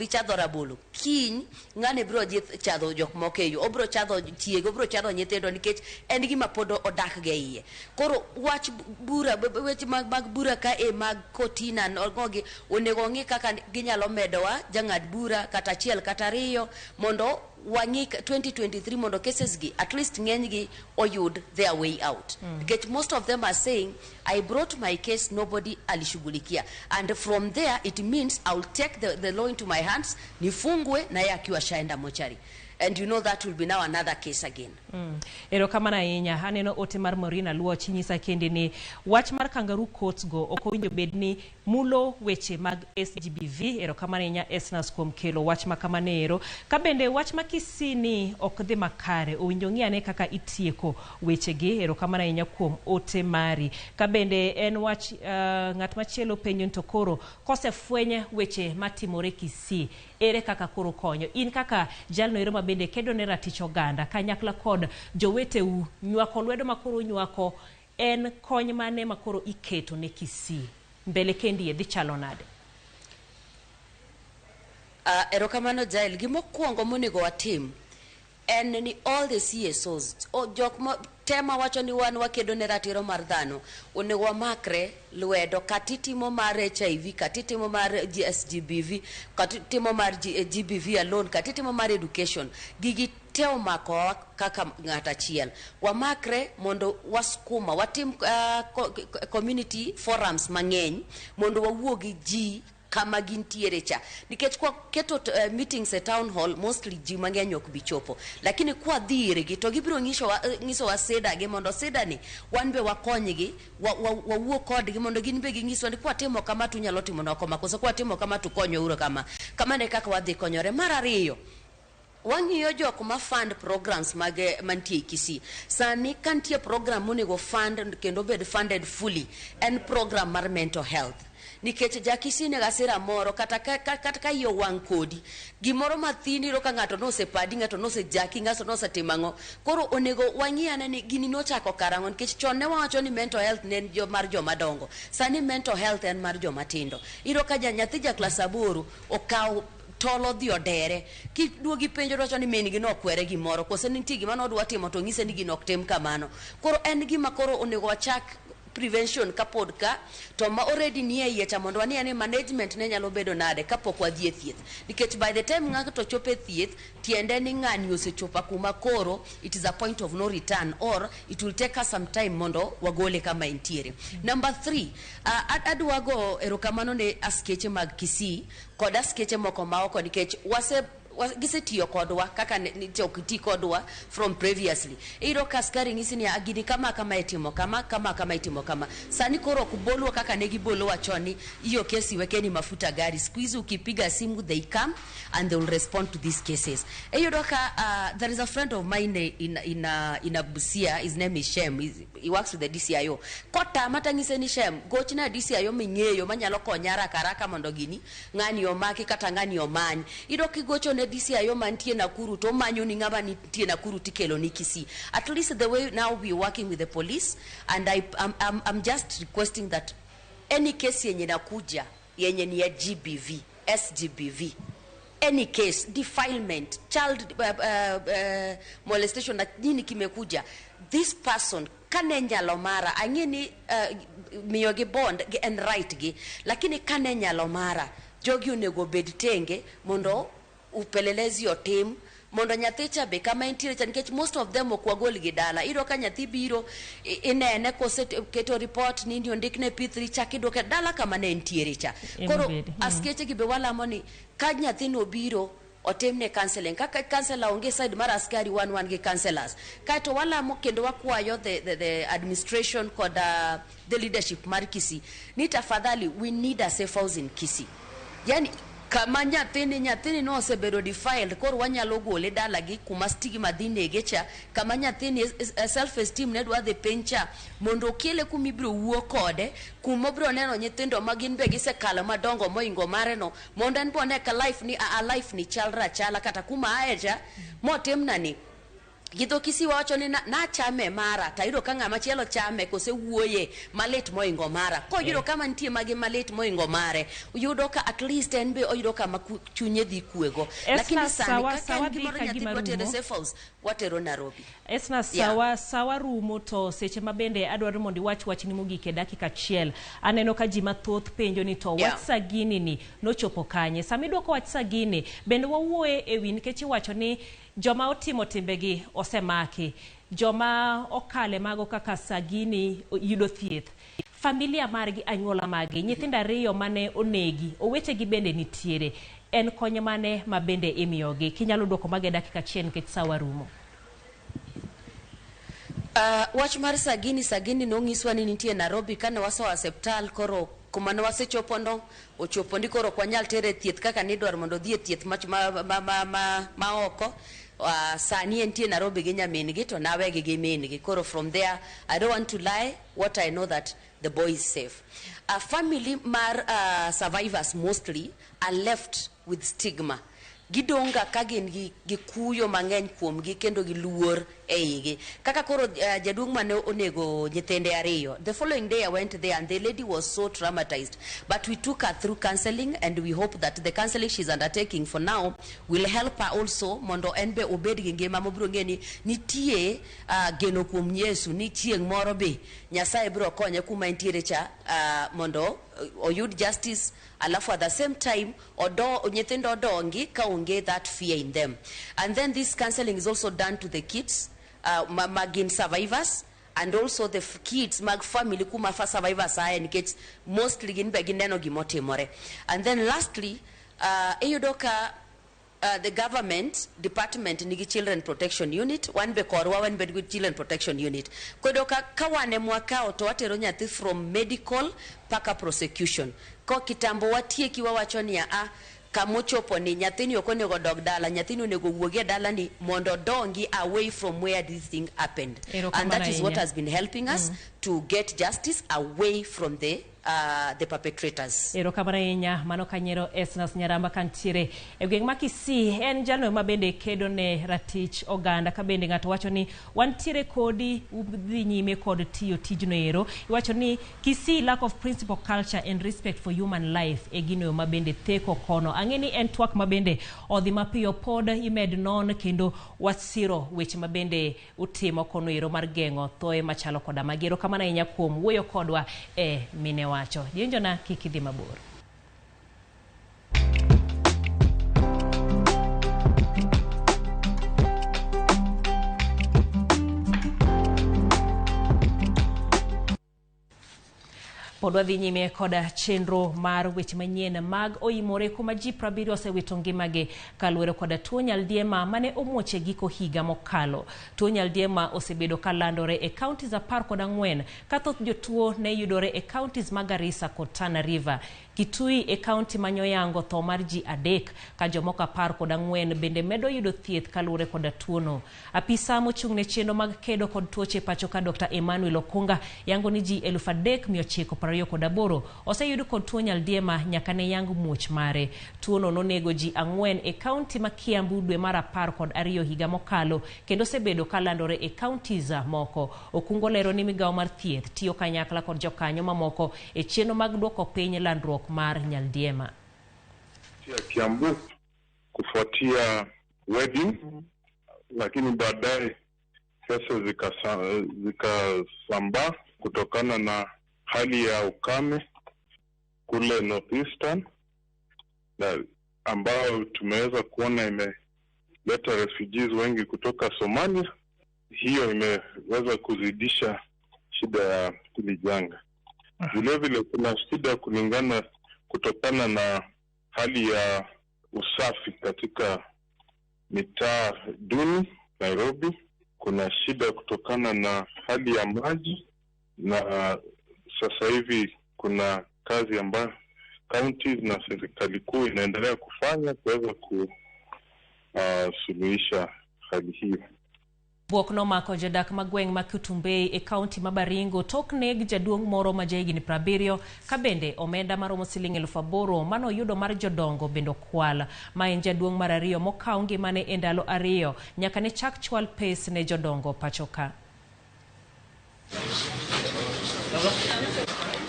chadho rabolo, kiny ng'ane biro chadho jok moko eyo, obiro chadho chiego, obiro chadho nyithindo nikech en gima pod odak ge iye. Koro wach bura, weche mag bura ka mag kotina nogi onego ng'i kaka ginyalo medowa jang'ad bura kata achiel kata ariyo mondo wangi 2023 mondo cases gi at least ng'eny gi oyud their way out. Because most of them are saying I brought my case, nobody alishughulikia, and from there it means I'll take the law into my hands, nifungwe na yeye akiwa shaenda mochari. And you know that will be now another case again. Erokamano ahinya. Aneno ote mar Morina luo chinyisa kende ni wach mar kangaroo courts go ok owinjo bed ni mulo weche mag SGBV. Erokamano ahinya Esnas kuom kelo wach ma kamanero. Ka bende wach ma Kisini ok dhi makare owinjo ng'iane kaka itieko weche gi. Erokamano ahinya kuom ote mari. Ka bende en wach ng'at machielo penjo to koro kosefwenye weche matimore Kisii, ere kaka koro konyo in kaka jalno ero mabende kedo ne ratich oganda kanyakla kod joweteu nywako lwedo makoro nywako, en kony mane makoro iketo ne Kisii mbele kendi dhi chalo nade? Erokamano Jael, gimokwongo monego watim en ni all the CSOs jok tema wacho ni wan wakedo ne ratiro mar dhano onego wamakre lwedo katitimo mar HIV, katitimo mar SGBV, katitimo mar GBV alone, katitimo mar education. Gigi teo mako kaka ng'ata achiel. Wamakre mondo waskuma watim community forums mang'eny mondo wawuogi ji kama gintiere cha. Nikech kwa keto meetings at town hall mostly ji mang'eny ok bichopo, lakini kwa dhire gi to gibiro ngiso wa seda gi mondo seda ni wan be wakonygi wawuo kodgi mondo gin be gingiso ni kwa timo kama tunyalo timo na koma koso kwa timo kama tukonyo uro kama ne kaka wadhi konyore. Mar ariyo, wang'iyo jok ma fund programs mantie Kisii. Sani kantie program monego fund kendo bed funded fully en program mar mental health. Nikech Kisii ne gasira moro kata ka yo wang kodi gimoro mathini ro ka ng'ato no sepadi, ng'ato no sejaki, ng'ato no setimango. Koro onego wang'iane ni gini no chako karango nikech chon ne wacho ni mental health ne mar joma dongo, sani mental health en mar joma tindo. Iro ka nyathi ja klas 8 okaw tolo dhi odere kiduogi penjo rocho ni min gi no kwere gimoro kose nitie gima no dwa timo to ng'ise ni gino ok tim kamano. Koro en gima koro onego wachak prevention kapod ka to ma already nie yecha mondo wanie ni management ne nyalo bedo nade kapok wadhi thieth. Nikech by the time ng'ato chope thieth tiende ni ng'ani osechopa kuma koro it is a point of no return or it will take us some time mondo wagole kama intiere. Number 3, adwa go erokamano ne askeche mag Kisii kod askeche moko maoko nikech gisetiyo kodwa kaka nitokiti kodwa from previously. Iro kaskari ngisi ni agini kama itimo kama itimo kama. Sani koro kubolwa kaka negi bolo wachoni hiyo kesi wekeni mafuta gari. Squeeze ukipiga simu they come and they will respond to these cases. There is a friend of mine in Busia, his name is Shem. He works with the DCIO. Kota mata ngise ni Shem gochina DCIO mingeyo manyalo konyara karaka mondo gini ng'ani omaki kata ng'ani omany. Iro kigocho ne DCIO mantie Nakuru to manyo ni ng'ama nitie Nakuru tikelo ni Kisii. At least the way now we working with the police, and I'm just requesting that any case yenye nakuja yenye ni ya GBV, SGBV, any case, defilement, child molestation na nini kimekuja, this person kane nyalo mara angeni miyogi bond and right gi, lakini kane nyalo mara jogi onego bed tenge mondo upelelezi otim mondo nyathicha be kama intiere cha nikech most of them okwagol gi dala. Iro ka nyathi biro inene kose keto report ni ndio ndikne P3 chaki doke dala kama ne intiere cha. Koro askeche gi be wala moni ka nyathi no biro otemne counseling kaka counselor onge side mar askari wan gi counselors kaito wala mo kendo wakwayo the administration kod the leadership mar Kisii ni tafadhali we need a safe house in Kisii. Yani kama nyathini no osebedo defiled koro wanyalo gole dala gi kuma stigma dhine gecha kama nyathini self esteem ne dwa dhi pencha mondo kele kumibro wuo kode kumobro neno nyithindo magin be gisekalo madongo moingo mare no mondo en bone ka life ni a life ni chalra chala kata kuma aeja motemna ni Gidho Kisii wacho ni na chame mara tayudo ka ng'ama chielo chame kose wuoye malet moingo mara ko yudo kama nitie magi malet moingo mare yudo ka at least en be oyudo kama chunye dhi kuego lakini sani ka gimoro nyathi watere safe house watero Nairobi. Esna sawa rumo to seche mabende adwaro mondo wach ni mogik e dakika achiel aneno ka ji mathoth penjo ni to wach Sagini ni nochopo kanye samidwoko wach Sagini bende wawuoye ewi nikech iwacho ni joma otimo timbegi osemaki joma okale mago kaka Sagini yudo thieth familia margi anyuola magi nyithindo ariyo mane onegi owetegi bende nitiere en konyo mane mabende imiyogi kinyalo dwoko mage dakika achiel nikech sawa rumo. Wach mar Sagini nongiswa ni nitie Nairobi kane waso hospital koro kuma ne wasechopo ndo ochopo ndi koro kwanyal tere thieth kaka nidwar mondo dhie thieth ma oko sani entie Nairobi gi nyamingi to nawe gi mingi koro from there I don't want to lie what I know that the boy is safe. A family mar survivors mostly are left with stigma gidonga kagin gi kuyo mang'eny kuomgi kendo gi luor eigi kaka koro jaduong' mane onego nyithinde ariyo. The following day I went there and the lady was so traumatized but we took her through counseling and we hope that the counseling she's undertaking for now will help her also mondo enbe obed gi ngima mobro ngeni nitie geno kuom Yesu ni chieng' moro be Nyasaye bro konye kuma entiere cha mondo oyud justice alafu at the same time nyithindo dongi ka onge that fear in them. And then this counseling is also done to the kids magin survivors and also the kids mag family kuma fa survivors and kids mostly gin be gineno gimotimore. And then lastly eyudoka the government department nigi children protection unit one be korwa one be good children protection unit kodoka kawane mwaka to watero nyathi from medical paka prosecution ko kitambo watieki wawacho ni kamochopo ni nyathini okonego dog dala nyathini onego wuogie dala ni mondo dongi away from where this thing happened and that is what has been helping us to get justice away from the perpetrators. Erokamano ahinya mano kanyero Esnas Nyaramba kantiere e gweng' ma Kisii en jalno mabende kedo ne ratich oganda ka bende ng'ato wacho ni wantiere kodi udhi nyime kod tiyo tijno ero iwacho ni Kisii lack of principle culture and respect for human life e gino mabende theko kono ang'eni en twak mabende odhi mapiyo pod imed non kendo wasiro weche mabende utimo kono ero mar geng'o thoe machalo koda magero kamano ahinya kuom wuoyo kodwa e mine wacho dienjo na kikidhi mabor. Podwa dhi nyime koda chenro mar weche manyien mag OIMORE kuma ji 70 osewito ngimagi kaluwore koda tuo nyaldiema mane omuoche giko higa mokalo. Tuo nyaldiema osebedo kalandore e counties 14 ka thoth jotuo ne yudore e counties mag Garissa kod Tana River. Kitui e county manyoyango tho mar ji 3 ka jomoko 14 bende medo yudo thieth kaluwore koda tuono. Apisa mochung'ne chenro mag kedo kod tuoche pacho ka Dr. Emmanuel Okunga yango ni ji 3,928 oseyudo kod tuo nyaldiema nyaka ne yang muoch mare. Tuono nonego ji 4 e county ma Kiambu dwe mar 12 higa mokalo kendo sebedo kalandore e counties moko. Okungo lero ni migawo mar thieth tiyo kanyakla kod jokanyo mamoko e chenro mag duoko piny landruok mar nyaldiema. Kiambu kufuatia wedding lakini baadaye kesa zikasambaa kutokana na hali ya ukame kule Northeastern na ambao tumeweza kuona imeleta refugees wengi kutoka Somalia. Hiyo imeweza kuzidisha shida ya hili janga. Vile vile kuna shida kutokana na hali ya usafi katika mitaa duni Nairobi. Kuna shida kutokana na hali ya maji, na sasa hivi kuna kazi ambayo counties na serikali kuu inaendelea kufanya kuweza kusuluhisha hali hiyo. Buok nomako jodak magweng' ma Kutumbei e kaunti ma Baringo tok neg jaduong' moro ma jahigni 70 ka bende omenda maromo siling 8,000 manoyudo mar jodongo bendo kwal. Ma en jaduong' mar ariyo mokaw ngimane e ndalo 2 nyaka ne chak chwal pes ne jodongo pachoka.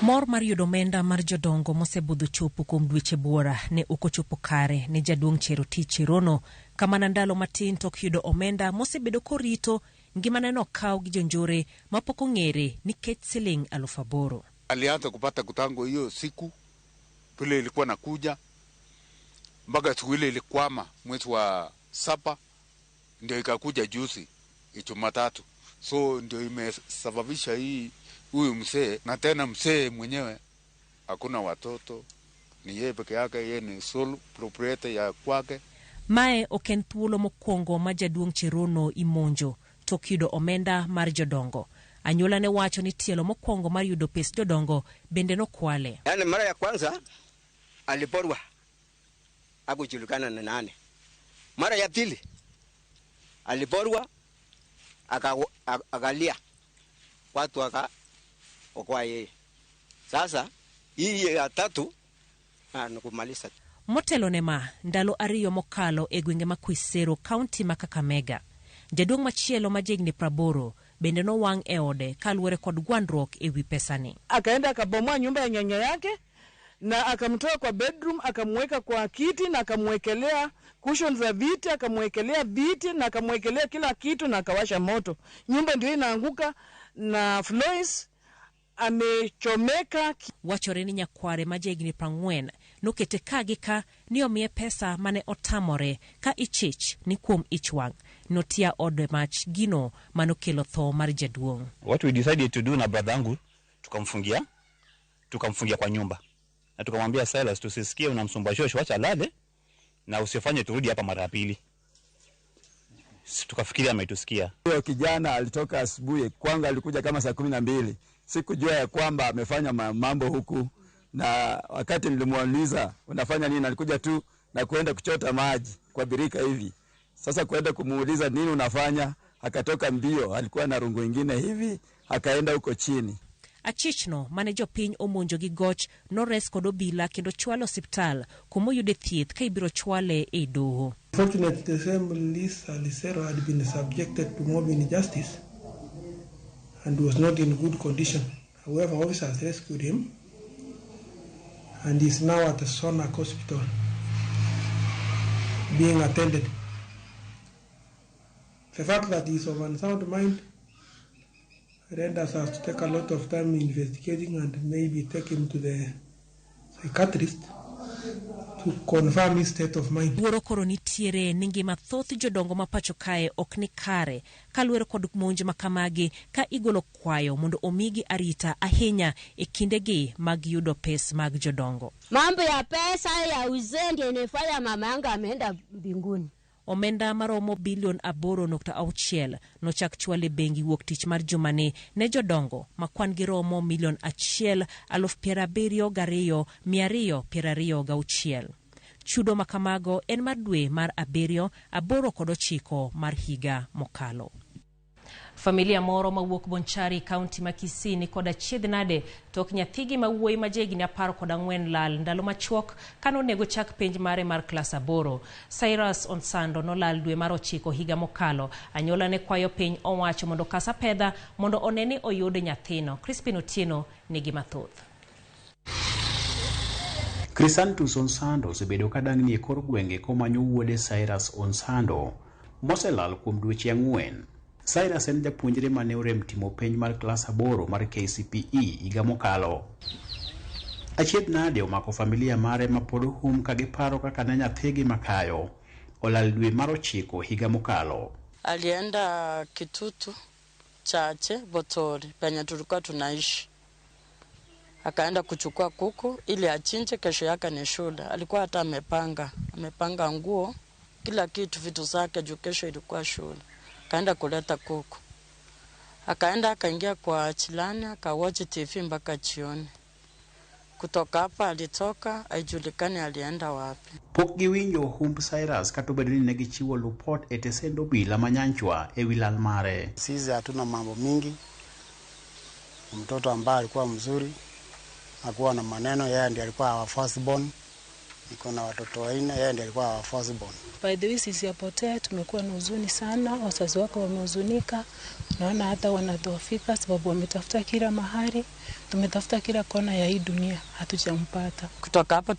Mor mar yudo omenda mar jodongo mosebudho chopo kuom dweche buora ne okochopo kare ne jaduong' Cherotich Cherono, kamana ndalo matin tok yudo omenda mosebedo korito ngimane no kaw gi jonjore mapok ong'ere nikech siling 8,000. Alianza kupata kutango hiyo siku pile ilikuwa nakuja mpaka siku ile ilikwama mwezi wa 7 ndio ikakuja juzi Jumatatu. So ndio imesababisha hii huyu mzee, na tena mzee mwenyewe hakuna watoto, ni yeye peke yake, yeye ni sole proprietor ya kwake. Mae oken thuolo mokwongo ma jaduong' Cherono imonjo tok yudo omenda mar jodongo. Anyuola ne wacho ni tielo mokwongo mar yudo pes jodongo bende nokwale. Yani mara ya kwanza aliporwa hakujulikana na nani. Mara ya pili aliporwa akalia watu okoa yeye. Sasa hii ya tatu nakumaliza. Motelo nema ndalo 2 mokalo e gwenge ma Kwisero kaunti ma Kakamega. Jaduong' machielo ma jahigni 80 bende no wang' e ode kaluwore kod gwandruok e wi pesani. Akaenda akabomoa nyumba ya nyanya yake na akamtoa kwa bedroom, akamweka kwa kiti na akamwekelea cushions za viti, akamwekelea viti na akamwekelea kila kitu na akawasha moto. Nyumba ndio inaanguka na Flois amechomeka. Wachore ni nyakware ma jahigni 40 nokete kagika ni omiye pesa mane otamore ka ichich ni kuom ichwang' notia ode mach gino manokelo tho mar jaduong'. What we decided to do na brother yangu, tukamfungia kwa nyumba na tukamwambia Silas, tusisikie unamsumba shosho, acha lale na usifanye turudi hapa mara pili. Tukafikiria ametusikia. Huyo kijana alitoka asubuhi, kwanza alikuja kama saa 12. Sikujua ya kwamba amefanya mambo huku, na wakati nilimuuliza unafanya nini, alikuja tu na kuenda kuchota maji kwa birika hivi. Sasa kuenda kumuuliza nini unafanya, akatoka mbio, alikuwa na rungu ingine hivi, akaenda huko chini. Achichno mane jopiny omonjo gi goch nores kod obila kendo chwalo hospital kumo yude thieth ka ibiro chwale e doho. Fortunately, the same Lisa Lisero had been subjected to mob injustice and was not in good condition. However, officers rescued him and is now at the Sonak Hospital being attended. The fact that he is of unsound mind renders us to take a lot of time investigating and maybe take him to the psychiatrist to confirm his state of mind. Wuoro koro nitiere ni ngima thoth jodongo ma pacho kae ok ni kare kaluwore kod monj makamagi ka igolo kwayo mondo omigi arita ahinya e kindegi mag yudo pes mag jodongo. Mambo ya pesa ya uzee ndio inafanya mama yangu ameenda mbinguni. Omenda maromo bilion 8.6 nochak chwale bengi wuok tich mar jumane ne jodongo makwan gi romo milion 1,72,226. Chudo makamago en mar dwe mar 7, 8 kod 9 mar higa mokalo. Familia moro mawuok Bonchari kaunti ma Kisii ni koda chiedhnade tok nyathigi mawuoyi ma jahigni 14 lal ndalo machuok kanonego chak penj mare mar klas 8. Cyrus Onsando nolal dwe mar 9 higa mokalo. Anyuola ne kwayo piny owacho mondo kasa pedha mondo oneni oyude nyathino. Crispin Otieno nigi mathoth. Crisantus Onsando osebedo kadang'ni e kor gwenge komanyo wuode Cyrus Onsando moselal kuom dweche 4. Cyrus en japuonjre mane orem timo penj mar klas 8 mar KCPE higa mokalo. Achiedhnade omako familia mare mapod hum ka giparo kaka ne nyathigi makayo olal dwe mar 9 higa mokalo. Alienda Kitutu Chache Botori penye tulikuwa tunaishi. Akaenda kuchukua kuku ili achinje, kesho yake ni shule. Alikuwa hata amepanga nguo kila kitu, vitu zake juu kesho ilikuwa shule. Akaenda kuleta kuku. Akaenda akaingia kwa chilani, akawatch TV mpaka jioni. Kutoka hapa alitoka, haijulikani alienda wapi. Pok giwinjo humb Cyrus katobedoni ne gichiwo lupot etesendo bila manyanchwa ewilal mare. Sisi hatuna mambo mingi. Mtoto ambaye alikuwa mzuri, hakuwa na maneno, yeye ndiye alikuwa our firstborn. Niko na watoto 4, yeye ndiye alikuwa our firstborn. By the way, sisi apotea, tumekuwa na huzuni sana, wazazi wake wamehuzunika. Naona hata wanadhoofika sababu wametafuta kila mahali, tumetafuta kila kona ya hii dunia, hatujampata. Kutoka hapa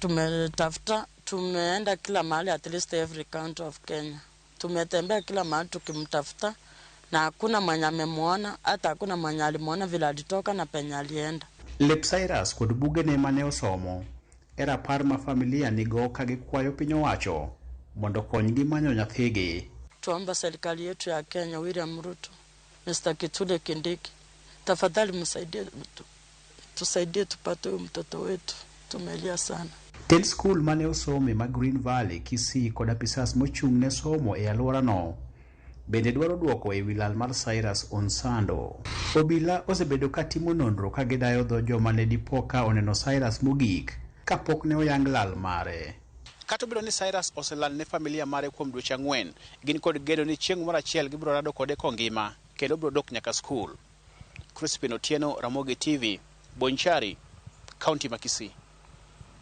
tumeenda kila mahali, at least every county of Kenya. Tumetembea kila mahali tukimtafuta na hakuna mwenye amemuona, hata hakuna mwenye alimuona vile alitoka na penye alienda. Lep Cyrus kod bugene mane osomo era par ma familia nigo ka gikwayo piny owacho mondo konygi manyo nyathigi. Tuomba serikali yetu ya Kenya, William Ruto, Mr. Kithure Kindiki, tafadhali tusaidie tupate mtoto wetu, tumelia sana. Tel school mane osome ma Green Valley, Kisii kod apisas mochung' ne somo e alworano bende dwaro duoko e wilal mar Cyrus Onsando. Obila osebedo katimo nonro ka gidayo dho joma ne dipoka oneno Cyrus mogik kapok ne oyang lal mare. Kato bedo ni Cyrus oselal ne familia mare kuom dweche 4, gin kod gedo ni chieng' moro achiel gibiro rado kode kongima kendo biro dok nyaka skul. Crispin Otieno, Ramogi TV, Bonchari, County ma Kisii.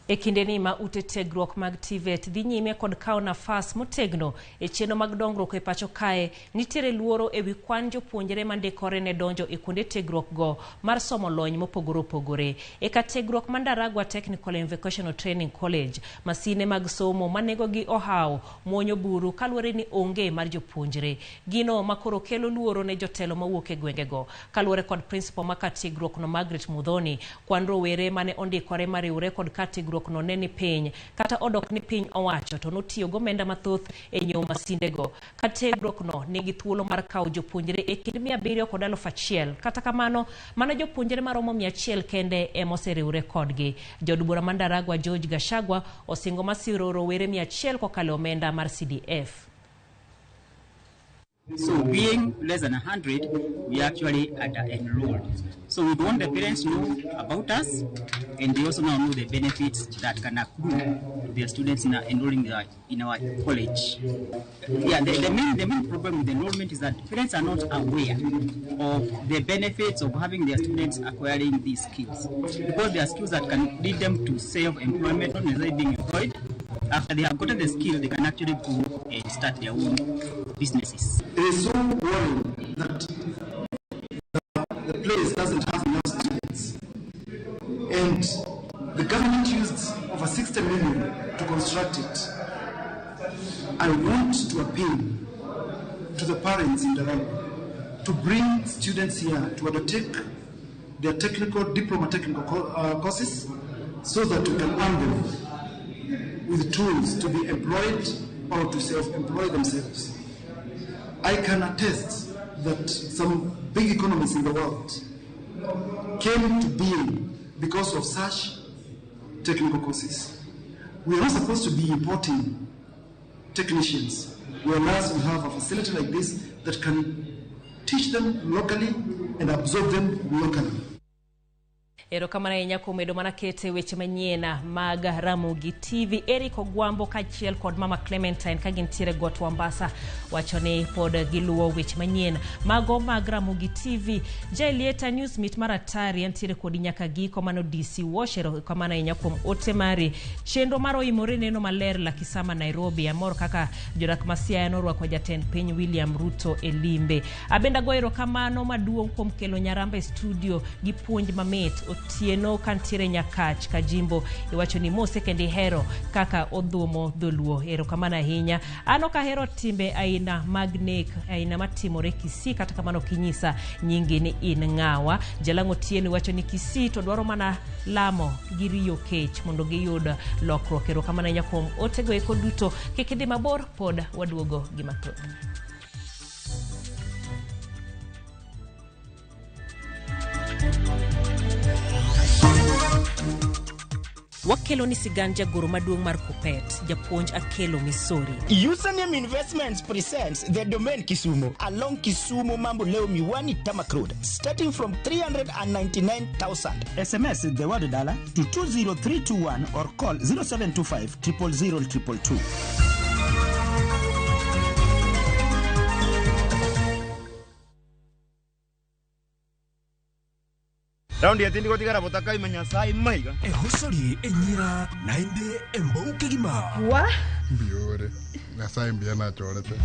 E kinde ni ma ute tiegruok mag TVET dhi nyime kod kawo nafas motegno e chenro mag dongruok e pacho kae, nitiere luoro e wi kwan jopuonjre mandikore ne donjo e kuonde tiegruok go mar somo lony mopogore opogore. E ka tiegruok ma Ndaragwa Technical and Vocational Training College, masine mag somo manego gi ohawo muonyo buru kaluwore ni onge mar jopuonjre. Gino makoro kelo luoro ne jotelo mawuok e gwengego. Kaluwore kod principal ma tiegruok no Margaret Mudhoni, kwan rowere mane ondikore mariwre kod tiegruok no neni piny kata odok ni piny owacho to notiyo gomenda mathoth e nyiewo masindego. Tiegruok no nigi thuolo mar kawo jopuonjre e kind 700 kod 1,000. Kata kamano, mana jopuonjre maromo 100 kende emoseriwre kodgi. Jod bura ma Ndaragwa George Gashagwa osingo masiro rowere 100 kokalo omenda mar CDF. So being less than 100, we actually under-enrolled. So we want the parents to know about us, and they also now know the benefits that can accrue to their students enrolling in our college. Yeah, the main problem with enrollment is that parents are not aware of the benefits of having their students acquiring these skills, because they are skills that can lead them to self-employment, not necessarily being employed. After they have gotten the skill, they can actually go and start their own businesses. It is so worrying that the place doesn't have enough students. And the government used over 60 million to construct it. I want to appeal to the parents in Ndaragwa to bring students here to undertake their diploma technical courses so that we can arm them with tools to be employed or to self-employ themselves. I can attest that some big economies in the world came to being because of such technical courses. We are not supposed to be importing technicians, whereas we have a facility like this that can teach them locally and absorb them locally. Erokamana ahinya kuom medo mana kete weche manyien mag Ramogi TV. Eric Ogwambo kachiel kod Mama Clementine ka gintiere got Wambasa wacho ni pod giluwo weche manyien mago mag Ramogi TV. Jailieta News Meet maratari antiere kod nyaka giko mano DC Washero kamana ahinya kuom ote mari chenro mar OIMORE neno maler la Kisama Nairobi amor kaka jodak masia norwako jatend piny William Ruto e limbe. Abenda goero kamano maduong' kuom kelo Nyaramba studio gi puonj mamit Otieno kantiere Nyakach Kajimbo iwacho ni mose kendi hero kaka odhumo dholuo. Erokamana ahinya. Ano ka hero timbe aina magnek aina matimore Kisii kata kamano kinyisa nyingi ni in ng'awa. Jalango Otieno iwacho ni Kisii to dwaro mana lamo gi riyo kech mondo giyud lokruok. Erokamana ahinya kuom otego eko duto. Kik idhi mabor, pod waduogo gi mathoth. wakelo ni sigand jagoro maduong' mar Kupet, japuonj Akelo Misori. Username Investments presents the domain Kisumu along Kisumu Mambo Leo Miwani Tamak Road, starting from 399,000. SMS the word dollar to 20321 or call 0725 000 222. Raundi ya tindi gotigara botaka imenya sai maiga. Ehosori enyira nainde embouke gima. Wa? Biore. Na sai mbia na chorete.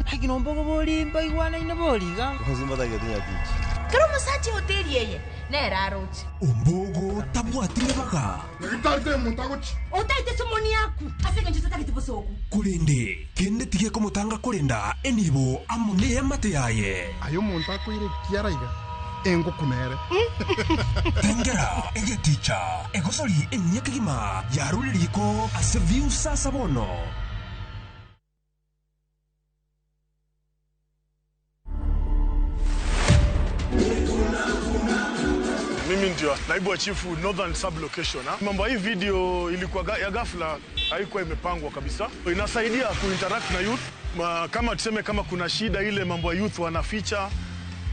Hakino mbogo boli mbaigwana ina boliga. Hozuma da gadinya tichi. Karo musachi hoteli yeye. Nera rochi. Ombogo tabwatire baka. Itate mutagochi. Otaite somoni yaku. Asenge njisata kitibosoku. Kurende kende tige komutanga kurenda enibo amune amate yaye. Ayo monta kuire kiaraiga. Engo kunere. Tengera ege teacher egosori enyeke gima yaruririko aseviu sasa bono. Mimi ndio naibu wa chifu Northern Sublocation. Mambo hii video ilikuwa ya ghafla, haikuwa imepangwa kabisa. Inasaidia kuinteract na youth. Kama tuseme kama kuna shida ile mambo ya youth wanaficha.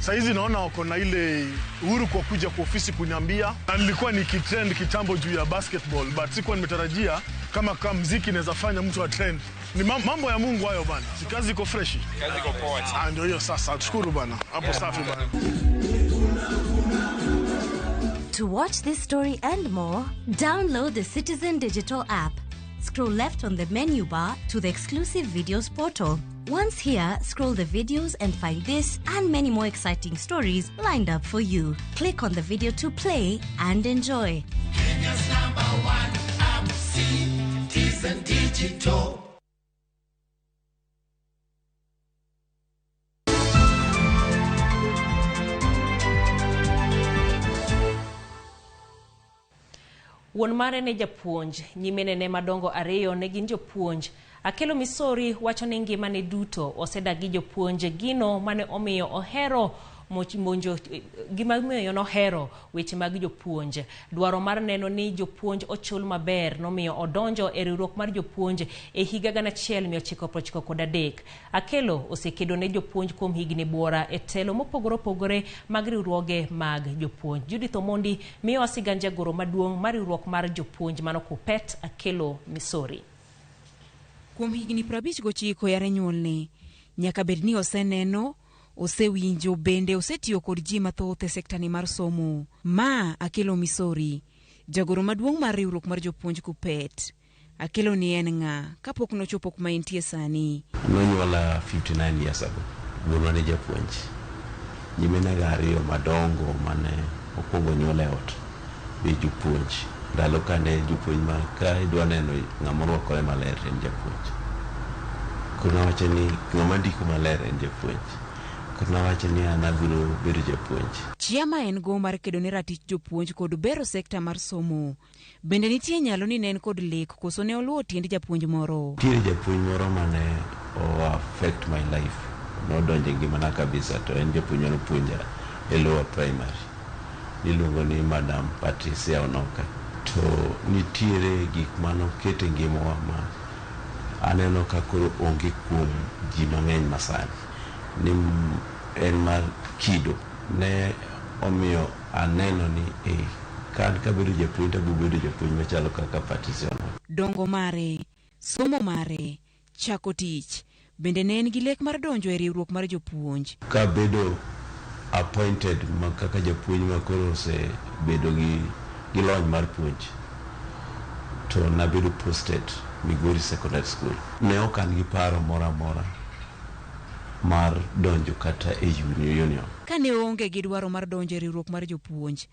Saizi naona wako na ile uhuru kwa kuja kwa ofisi kuniambia. Na nilikuwa nikitrend kitambo juu ya basketball, but sikuwa nimetarajia kama muziki inaweza fanya mtu wa trend. Ni mambo ya Mungu hayo bana. Si kazi iko fresh. Kazi iko poa. Ndio hiyo sasa. Tushukuru bana. Hapo safi bana. To watch this story and more, download the Citizen Digital app. Scroll left on the menu bar to the exclusive videos portal. Once here, scroll the videos and find this and many more exciting stories lined up for you. Click on the video to play and enjoy. Kenya's #1 app, Citizen Digital. Wuon mare ne japuonj, nyimene ne madongo ariyo ne gin jopuonj. Akelo Misori wacho ni ngimane duto osedagi jopuonj gino mane omiyo ohero monjo gima miyo nohero weche mag jopuonj. Dwaro mar neno ni jopuonj ochul maber nomiyo odonjo e riwruok mar jopuonj e higa 1993. Akelo osekedo ne jopuonj kuom higni buora e telo mopogore opogore mag riwruoge mag jopuonj. Judith Omondi miyo asigand jagoro maduong' mar riwruok mar jopuonj mano Kupet, Akelo Misori. Kuom higni 59 yare nyuolne, nyaka bed ni oseneno, osewinjo bende osetiyo kod ji mathoth e sektani mar somo. Ma Akelo Misori, jagoro maduong' mar riwruok mar jopuonj Kupet. Akelo ni en ng'a kapok nochopo kuma entie sani. Nonyuola 59 years ago. Wuonwa ne japuonj. Nyimine ariyo madongo mane okwongo nyuola e ot be jopuonj. Ndalo kane jopuonj ma ka idwa neno ng'ama orwakore maler en japuonj. Kuna wacho ni ng'ama ndiko maler en japuonj. Kuna wacho ni an abiro bedo japuonj. Chiama en go mar kedo ne ratich jopuonj kod bero sekta mar somo. Bende nitie nyalo ni nen kod lek koso ne oluwo tiend japuonj moro. Tiende japuonj moro mane affect my life. Nodonje ngimana kabisa to en japuonj mane puonja e lower primary. Niluongo ni Madam Patricia Onoka. To nitiere gik mano kete ngimawa ma aneno ka koro onge kuom ji mang'eny masani. Ni en mar kido ne omiyo aneno ni kan kabedo japuonj to bedo japuonj machalo kaka Patricia Onoka. Dongo mare, somo mare, chako tich, bende ne en gi lek mar donjo e riwruok mar jopuonj. Ka bedo appointed kaka japuonj ma koro bedo gi lony mar puonj, to nabedo posted Migori Secondary School. Ne okan gi paro mora mar donjo kata e union. Kane onge gi dwaro mar donjo e riwruok mar jopuonj,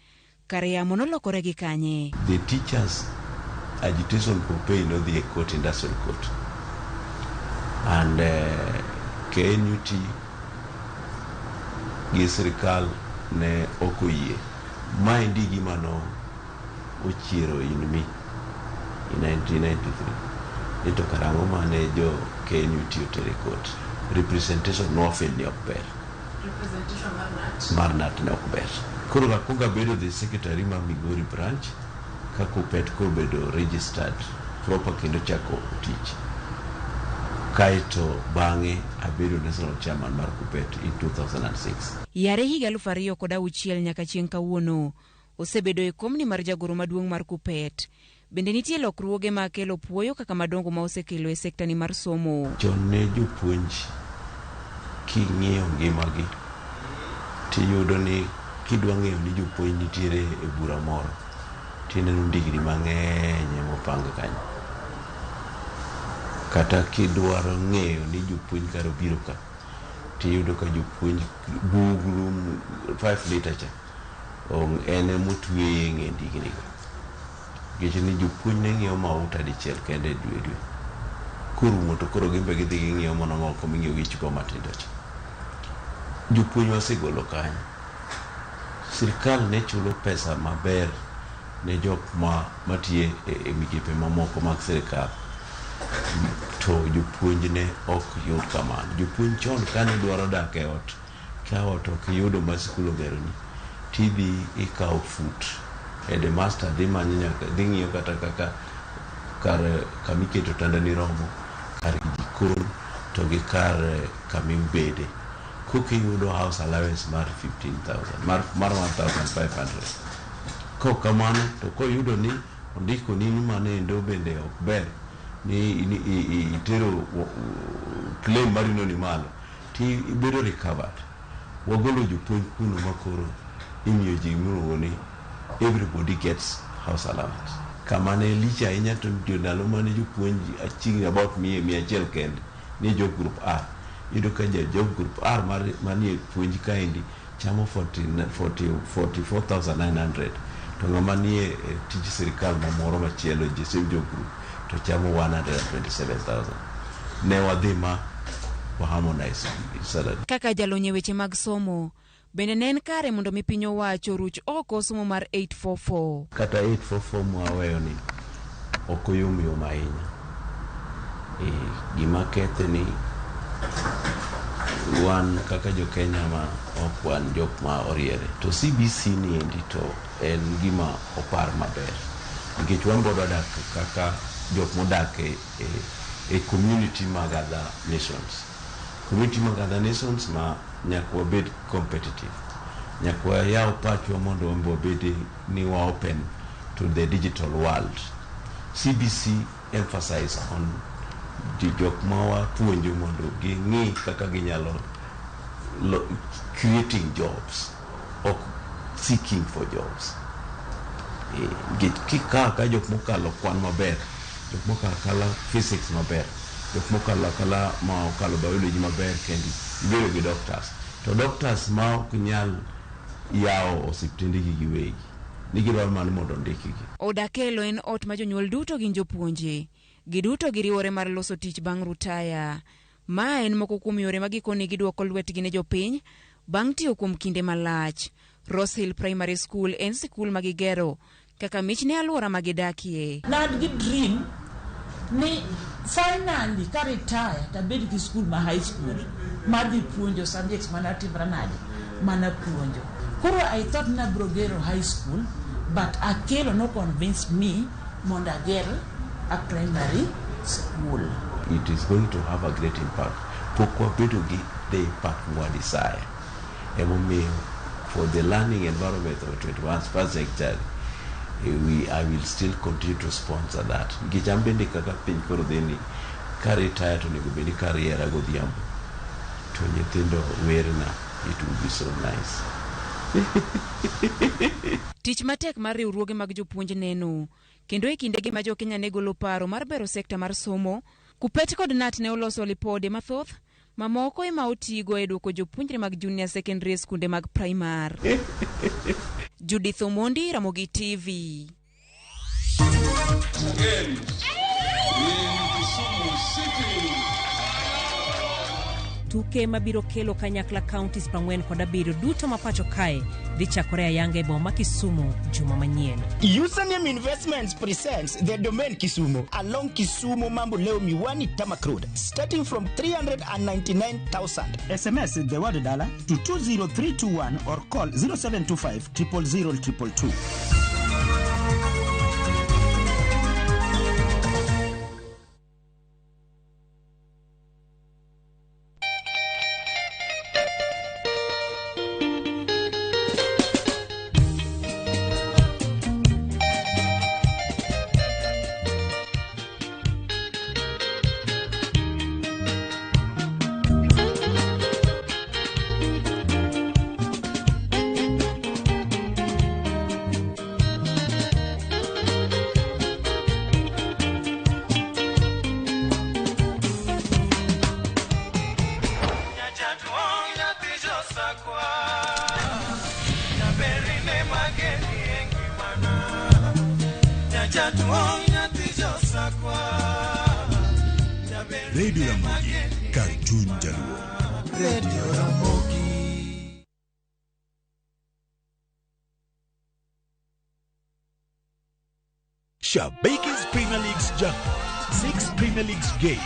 kare yamo nolokore gi kanye. The teachers agitation campaign nodhi e court, industrial court, and KNUT gi sirikal ne okoyie. Maendi gima no ochiero in me in 1993. Ito karango mane jo KNUT otere court. Representation no often ni okber. Representation mar nat ne okber. Koro kakunga bedo the secretary ma Migori branch, ka KUPPET kobedo registered proper kendo chako tich. Kaito bang'e abedo national chairman mar KUPPET in 2006. Yare higa 2006 nyaka chieng' kawuono osebedo e komni mar jagoro maduong' mar KUPPET. Bende nitie lokruoge ma kelo puoyo kaka madongo ma osekelo e sekta ni mar somo. Chon ne jopuonj king'iyo ngimagi tiyudo ni kidwa ng'eyo ni jopuonj nitiere e bura moro tineno ndigni mang'eny mopang kanyo. Kata kidwaro ng'eyo ni jopuonj karo biro ka tiyudo ka jopuonj buglu 5 liter cha ene motweye ng'e ndigni go. Giche ni jopuonj ne ng'iewo mauta dichiel kende dwe kurumo to koro gimbe gidhi ng'iewo mana moko ming'iewo gi chupa matindo cha. Jopuonj wasegolo kanyo. Sirkal ne chulo pesa maber ne jok matiye e migepe mamoko mag sirkal, to jopuonj ne ok yud kamano. Jopuonj chon kane dwaro dak e ot, ka ot ok yudo ma skul ogeroni, tidhi ikawo fut headmaster dhi manyo nyaka dhi ng'iyo kata kaka kar kamiketo tandani romo, kar jikon to gi kar kamibede. Kukiyudo house allowance mar 15,000 mar 1,500. Kamano to koyudo ni ondiko ni manendo bende ok ber ni itero claim marino ni malo ti ibedo recovered. Wagolo jopuonj kuno makoro imiyo ji miluongo ni everybody gets house allowance. Kamane licha ahinya to ndalo mane jopuonj aching about 100 kende ni jo group R. Yudo ka job group R manie puonj kaendi chamo 44,900 to ng'ama nie tij sirkal mamoro machielo job group to chamo 127,000. Ne wadhi ma harmonize salary. Kaka jalonye weche mag somo bende ne en kare mondo mi piny owacho ruch oko somo mar 844. Kata 844 mwaweyo ni ok oyom ahinya. Gima kethe ni wan kaka jo Kenya ma ok wan jok ma oriere. To CBC ni endi to en gima opar maber. Nikech wan godo dak kaka jok modak e community mag other nations. Community mag other nations ma nyaka wabed competitive. Nyaka wayaw pachwa mondo wabed ni wa open to the digital world. CBC emphasize on jok mawa puonjo mondo ging'i kaka ginyalo creating jobs or seeking for jobs. Kika jok mokalo kwan maber, jok mokalo physics maber, jok mokalo ma okalo biology maber kendi ibiro gi doctors. To doctors ma ok nyal yawo osiptende gi giwegi nigidwaro mana mondo ndikigi. Odakelo en ot ma jonyuol duto gin jopuonje. Giduto giriwore mar loso tich bang' rutaya. Ma en moko kuom yore ma gikone giduoko lwetgi ne jopiny bang' tiyo kuom kinde malach. Rose Hill Primary School en sikul ma gigero kaka mich ne alwora ma gidakie. Nad gi dream ni finally ka retire tabed gi school ma high school madhi puonjo subjects mana timra nade mana puonjo. Koro I thought na brogero high school, but Akelo no convinced me mondo agero a primary school. It is going to have a great impact. Pokwa bedo gi the impact mwa desire. Emomiyo for the learning environment of 21st century, I will still continue to sponsor that. Gijambende kaka piny koro dheni ka retire to nego bedi kariera godhiambo to nyithindo werna, it will be so nice. Tich matek mar riwruoge mag jopuonj neno kendo e kindegi ma jo Kenya ne golo paro mar bero sekta mar somo. KUPPET kod NAT ne oloso lipode mathoth mamoko ema otigo e duoko jopuonjre mag junior secondary skunde mag primar. Judith Omondi, Ramogi TV. Again, in Kisumu City. Tuke mabiro kelo kanyakla counties 47 duto mapacho kae dhi chakore ayanga e boma Kisumu juma manyien. Username Investments presents the domain Kisumu along Kisumu Mambo Leo Miwani Tamak Road starting from 399,000. SMS the word dollar to 20321 or call 0725 000 222. Radio Ramogi, Cartoon Jaluo. Radio Ramogi. Shabeki's Premier League's jackpot. 6 Premier League's games.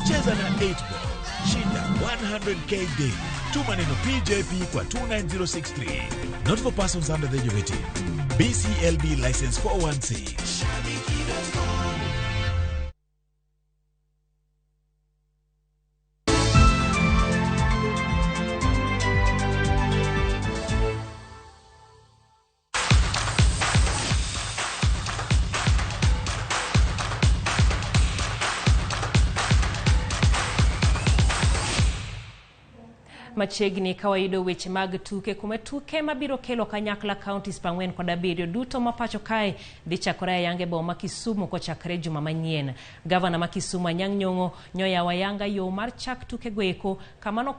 Cheza na 8 ball. Shinda 100k daily. Tuma neno PJP kwa 29063. Not for persons under the age of 18. BCLB license 416. Machiegni kawaida weche mag tuke kuma tuke mabiro kelo kanyakla counties pang'wen kod abiriyo duto mapacho kae dhi chakore ayange boma Kisumu kochakre juma manyien. Gavana ma Kisumu Anyang' Nyong'o nyoyawa yanga yo mar chak tuke goeko kamano